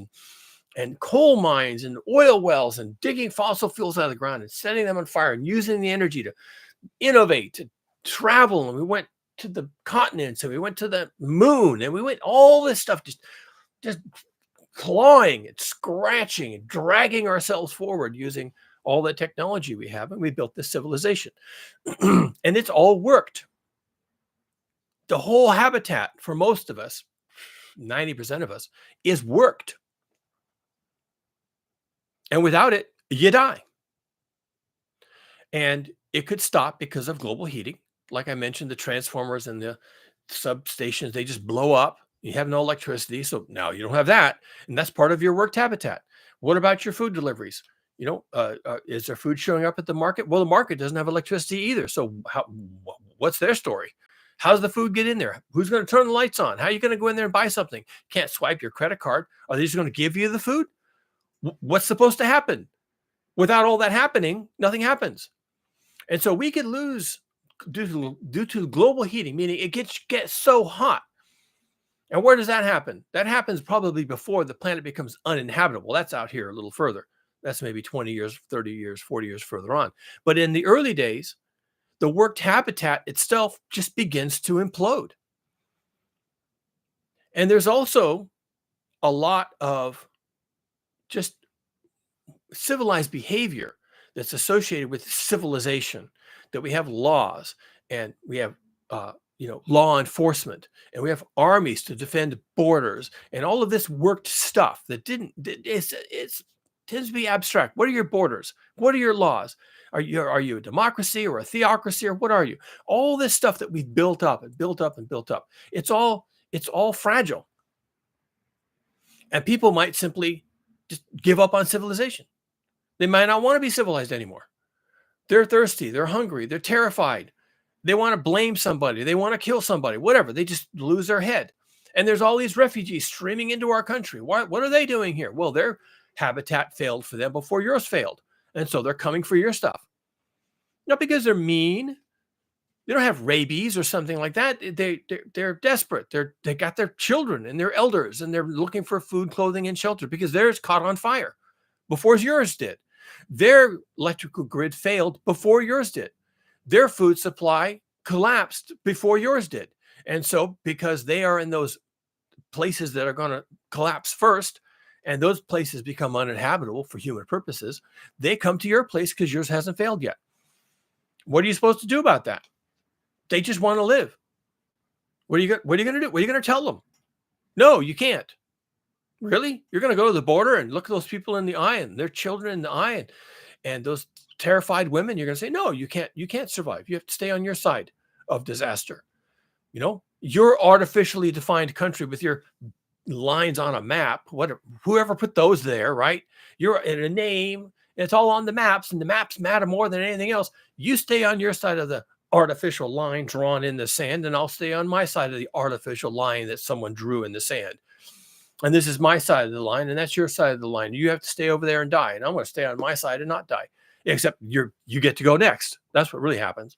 and coal mines and oil wells, and digging fossil fuels out of the ground and setting them on fire and using the energy to innovate, to travel. And we went to the continents, and we went to the moon, and we went all this stuff, just clawing and scratching and dragging ourselves forward using all the technology we have, and we built this civilization. And it's all worked. The whole habitat for most of us, 90% of us, is worked. And without it, you die. And it could stop because of global heating. Like I mentioned, the transformers and the substations, they just blow up. You have no electricity, so now you don't have that, and that's part of your worked habitat. What about your food deliveries? Is there food showing up at the market? Well, the market doesn't have electricity either. So what's their story? How's the food get in there? Who's going to turn the lights on? How are you going to go in there and buy something? Can't swipe your credit card. Are they just going to give you the food? What's supposed to happen? Without all that happening, nothing happens. And so we could lose due to global heating, meaning it gets so hot. And where does that happen? That happens probably before the planet becomes uninhabitable. That's out here a little further. That's maybe 20 years, 30 years, 40 years further on. But in the early days, the worked habitat itself just begins to implode. And there's also a lot of just civilized behavior that's associated with civilization, that we have laws, and we have law enforcement, and we have armies to defend borders, and all of this worked stuff that it tends to be abstract. What are your borders? What are your laws? Are you a democracy or a theocracy, or what are you? All this stuff that we've built up and built up and built up, it's all fragile. And people might simply just give up on civilization. They might not want to be civilized anymore. They're thirsty, they're hungry, they're terrified. They want to blame somebody, they want to kill somebody, whatever. They just lose their head. And there's all these refugees streaming into our country. What are they doing here? Well, their habitat failed for them before yours failed. And so they're coming for your stuff. Not because they're mean. They don't have rabies or something like that. They're desperate. They got their children and their elders, and they're looking for food, clothing, and shelter because theirs caught on fire before yours did. Their electrical grid failed before yours did. Their food supply collapsed before yours did. And so, because they are in those places that are going to collapse first, and those places become uninhabitable for human purposes, they come to your place because yours hasn't failed yet. What are you supposed to do about that? They just want to live. What are you going to do? What are you going to tell them? No, you can't. Really? You're going to go to the border and look at those people in the eye and their children in the eye and those terrified women. You're going to say, no, you can't survive. You have to stay on your side of disaster. You know, your artificially defined country with your lines on a map, whoever put those there, right? You're in a name. It's all on the maps, and the maps matter more than anything else. You stay on your side of the artificial line drawn in the sand, and I'll stay on my side of the artificial line that someone drew in the sand. And this is my side of the line, and that's your side of the line. You have to stay over there and die, and I'm going to stay on my side and not die. Except you get to go next. That's what really happens.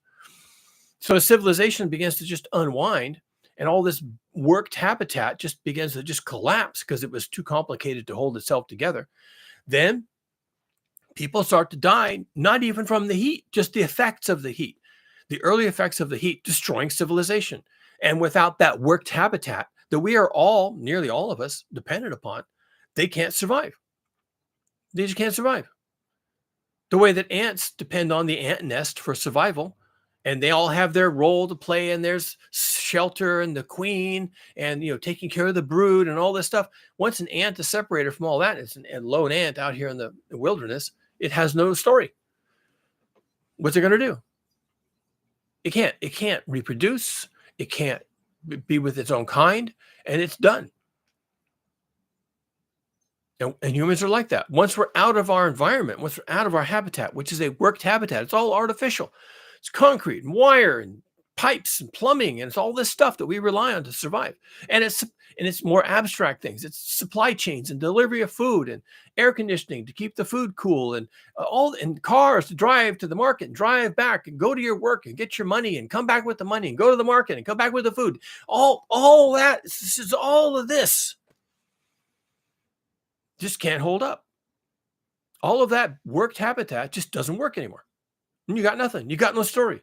So civilization begins to just unwind, and all this worked habitat just begins to just collapse because it was too complicated to hold itself together. Then people start to die, not even from the heat, just the effects of the heat. The early effects of the heat destroying civilization. And without that worked habitat that we are all, nearly all of us, dependent upon, they can't survive. They just can't survive. The way that ants depend on the ant nest for survival, and they all have their role to play, and there's shelter and the queen and, taking care of the brood and all this stuff. Once an ant is separated from all that, it's a lone ant out here in the wilderness, it has no story. What's it going to do? It can't reproduce. It can't be with its own kind, and it's done. And humans are like that. Once we're out of our environment, once we're out of our habitat, which is a worked habitat, it's all artificial. It's concrete and wire and pipes and plumbing, and it's all this stuff that we rely on to survive. And it's more abstract things. It's supply chains and delivery of food and air conditioning to keep the food cool, and cars to drive to the market and drive back and go to your work and get your money and come back with the money and go to the market and come back with the food. All that, all of this just can't hold up. All of that worked habitat just doesn't work anymore. And you got nothing. You got no story.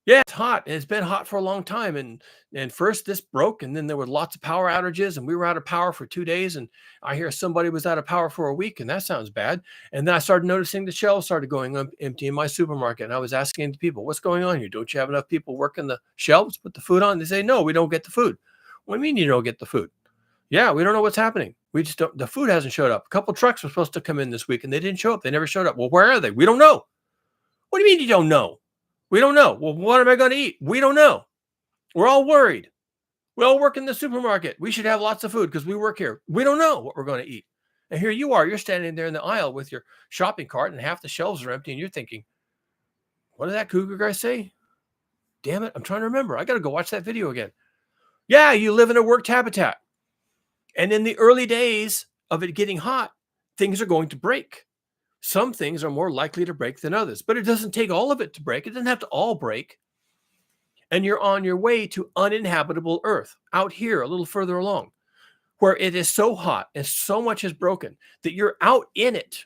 Yeah, it's hot, and it's been hot for a long time. And first this broke, and then there were lots of power outages, and we were out of power for 2 days. And I hear somebody was out of power for a week, and that sounds bad. And then I started noticing the shelves started going empty in my supermarket. And I was asking the people, what's going on here? Don't you have enough people working the shelves, put the food on? They say, no, we don't get the food. What do you mean you don't get the food? Yeah, we don't know what's happening. We just don't, the food hasn't showed up. A couple trucks were supposed to come in this week, and they didn't show up. They never showed up. Well, where are they? We don't know. What do you mean you don't know? We don't know. Well, what am I going to eat? We don't know. We're all worried. We all work in the supermarket. We should have lots of food because we work here. We don't know what we're going to eat. And here you are. You're standing there in the aisle with your shopping cart, and half the shelves are empty, and you're thinking, what did that cougar guy say? Damn it. I'm trying to remember. I got to go watch that video again. Yeah, you live in a worked habitat. And in the early days of it getting hot, things are going to break. Some things are more likely to break than others, but it doesn't take all of it to break. It doesn't have to all break. And you're on your way to uninhabitable Earth out here a little further along, where it is so hot and so much is broken that you're out in it.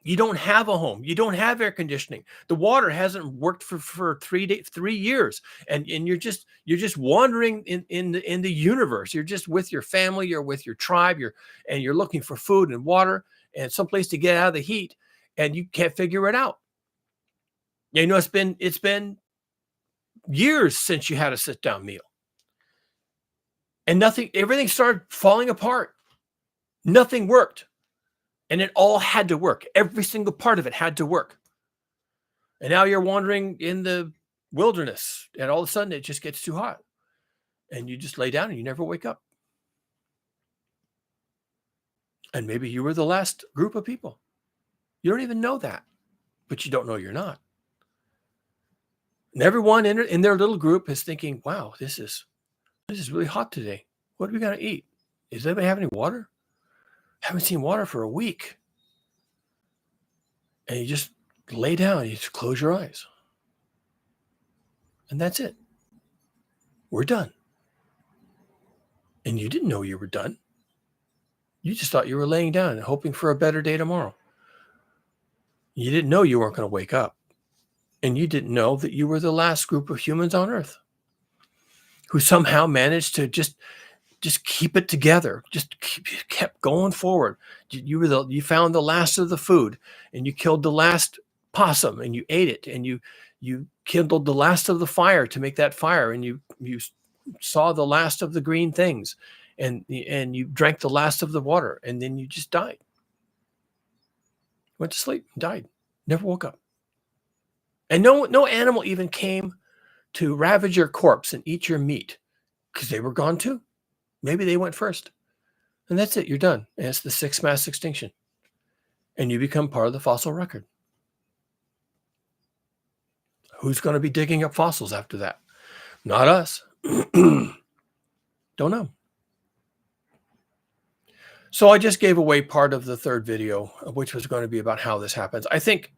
You don't have a home. You don't have air conditioning. The water hasn't worked for 3 years, and you're just wandering in the universe. You're just with your family. You're with your tribe. You're looking for food and water and someplace to get out of the heat, and you can't figure it out. It's been years since you had a sit-down meal, and everything started falling apart. Nothing worked. And it all had to work. Every single part of it had to work. And now you're wandering in the wilderness, and all of a sudden it just gets too hot. And you just lay down and you never wake up. And maybe you were the last group of people. You don't even know that, but you don't know you're not. And everyone in their little group is thinking, wow, this is This is really hot today. What do we got to eat? Does anybody have any water? Haven't seen water for a week. And you just lay down, you just close your eyes. And that's it. We're done. And you didn't know you were done. You just thought you were laying down and hoping for a better day tomorrow. You didn't know you weren't going to wake up. And you didn't know that you were the last group of humans on Earth who somehow managed to just keep it together, kept going forward. You found the last of the food, and you killed the last possum, and you ate it, and you kindled the last of the fire to make that fire, and you saw the last of the green things, and you drank the last of the water, and then you just died. Went to sleep, died, never woke up. And no animal even came to ravage your corpse and eat your meat, because they were gone too. Maybe they went first. And that's it. You're done. And it's the sixth mass extinction. And you become part of the fossil record. Who's going to be digging up fossils after that? Not us. Don't know. So I just gave away part of the third video, which was going to be about how this happens. I think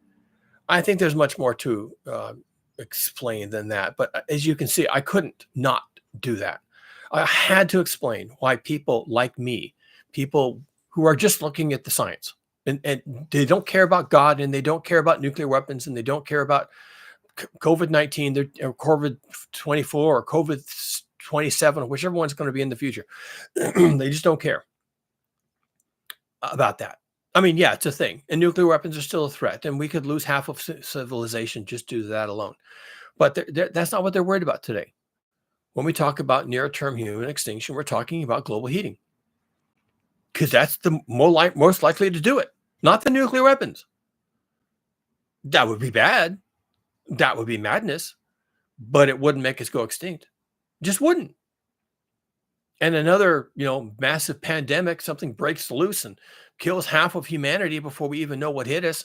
there's much more to explain than that. But as you can see, I couldn't not do that. I had to explain why people like me, people who are just looking at the science, and they don't care about God, and they don't care about nuclear weapons, and they don't care about COVID-19, or COVID-24, or COVID-27, or whichever one's going to be in the future. They just don't care about that. I mean, yeah, it's a thing, and nuclear weapons are still a threat, and we could lose half of civilization just due to that alone. But that's not what they're worried about today. When we talk about near-term human extinction, we're talking about global heating, because that's the most likely to do it, not the nuclear weapons. That would be bad. That would be madness, but it wouldn't make us go extinct. Just wouldn't. And another, massive pandemic, something breaks loose and kills half of humanity before we even know what hit us,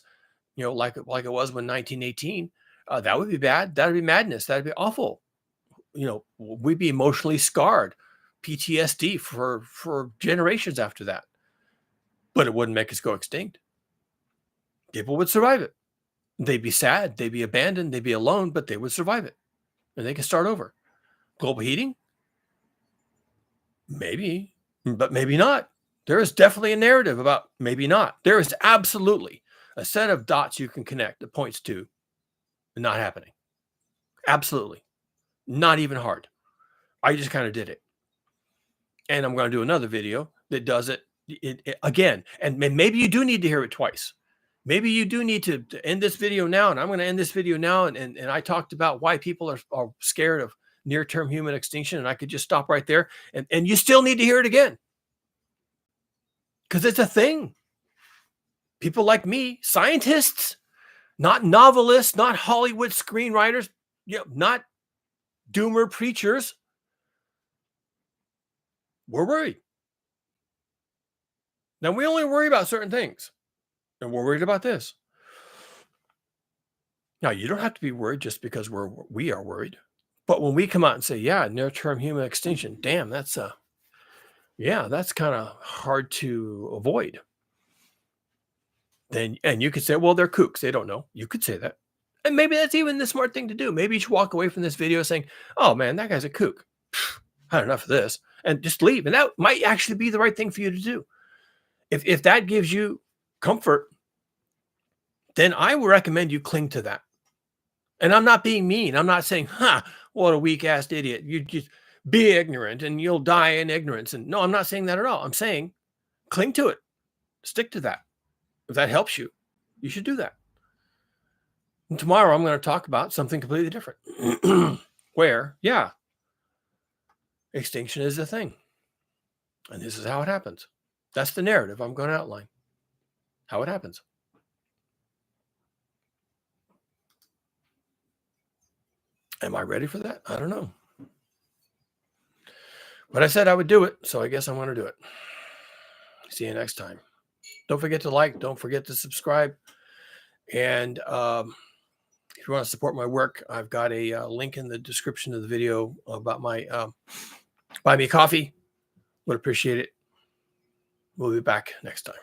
like it was when 1918. That would be bad. That would be madness. That would be awful. We'd be emotionally scarred, PTSD for generations after that. But it wouldn't make us go extinct. People would survive it. They'd be sad, they'd be abandoned, they'd be alone, but they would survive it. And they can start over. Global heating? Maybe, but maybe not. There is definitely a narrative about maybe not. There is absolutely a set of dots you can connect that points to not happening. Absolutely. Not even hard. I just kind of did it. And I'm going to do another video that does it again. And maybe you do need to hear it twice. Maybe you do need to end this video now, and I'm going to end this video now. And I talked about why people are scared of near-term human extinction, and I could just stop right there. And you still need to hear it again, because it's a thing. People like me, scientists, not novelists, not Hollywood screenwriters, not doomer preachers, we're worried. Now, we only worry about certain things. And we're worried about this. Now, you don't have to be worried just because we are worried. But when we come out and say, yeah, near-term human extinction, damn, that's kind of hard to avoid. And you could say, well, they're kooks. They don't know. You could say that. And maybe that's even the smart thing to do. Maybe you should walk away from this video saying, oh, man, that guy's a kook. I had enough of this. And just leave. And that might actually be the right thing for you to do. If that gives you comfort, then I would recommend you cling to that. And I'm not being mean. I'm not saying, what a weak ass idiot. You just be ignorant and you'll die in ignorance. And no, I'm not saying that at all. I'm saying cling to it. Stick to that. If that helps you, you should do that. And tomorrow I'm going to talk about something completely different where, extinction is a thing. And this is how it happens. That's the narrative I'm going to outline. How it happens. Am I ready for that? I don't know. But I said I would do it, so I guess I'm going to do it. See you next time. Don't forget to like. Don't forget to subscribe. And if you want to support my work, I've got a link in the description of the video about my Buy me coffee. Would appreciate it. We'll be back next time.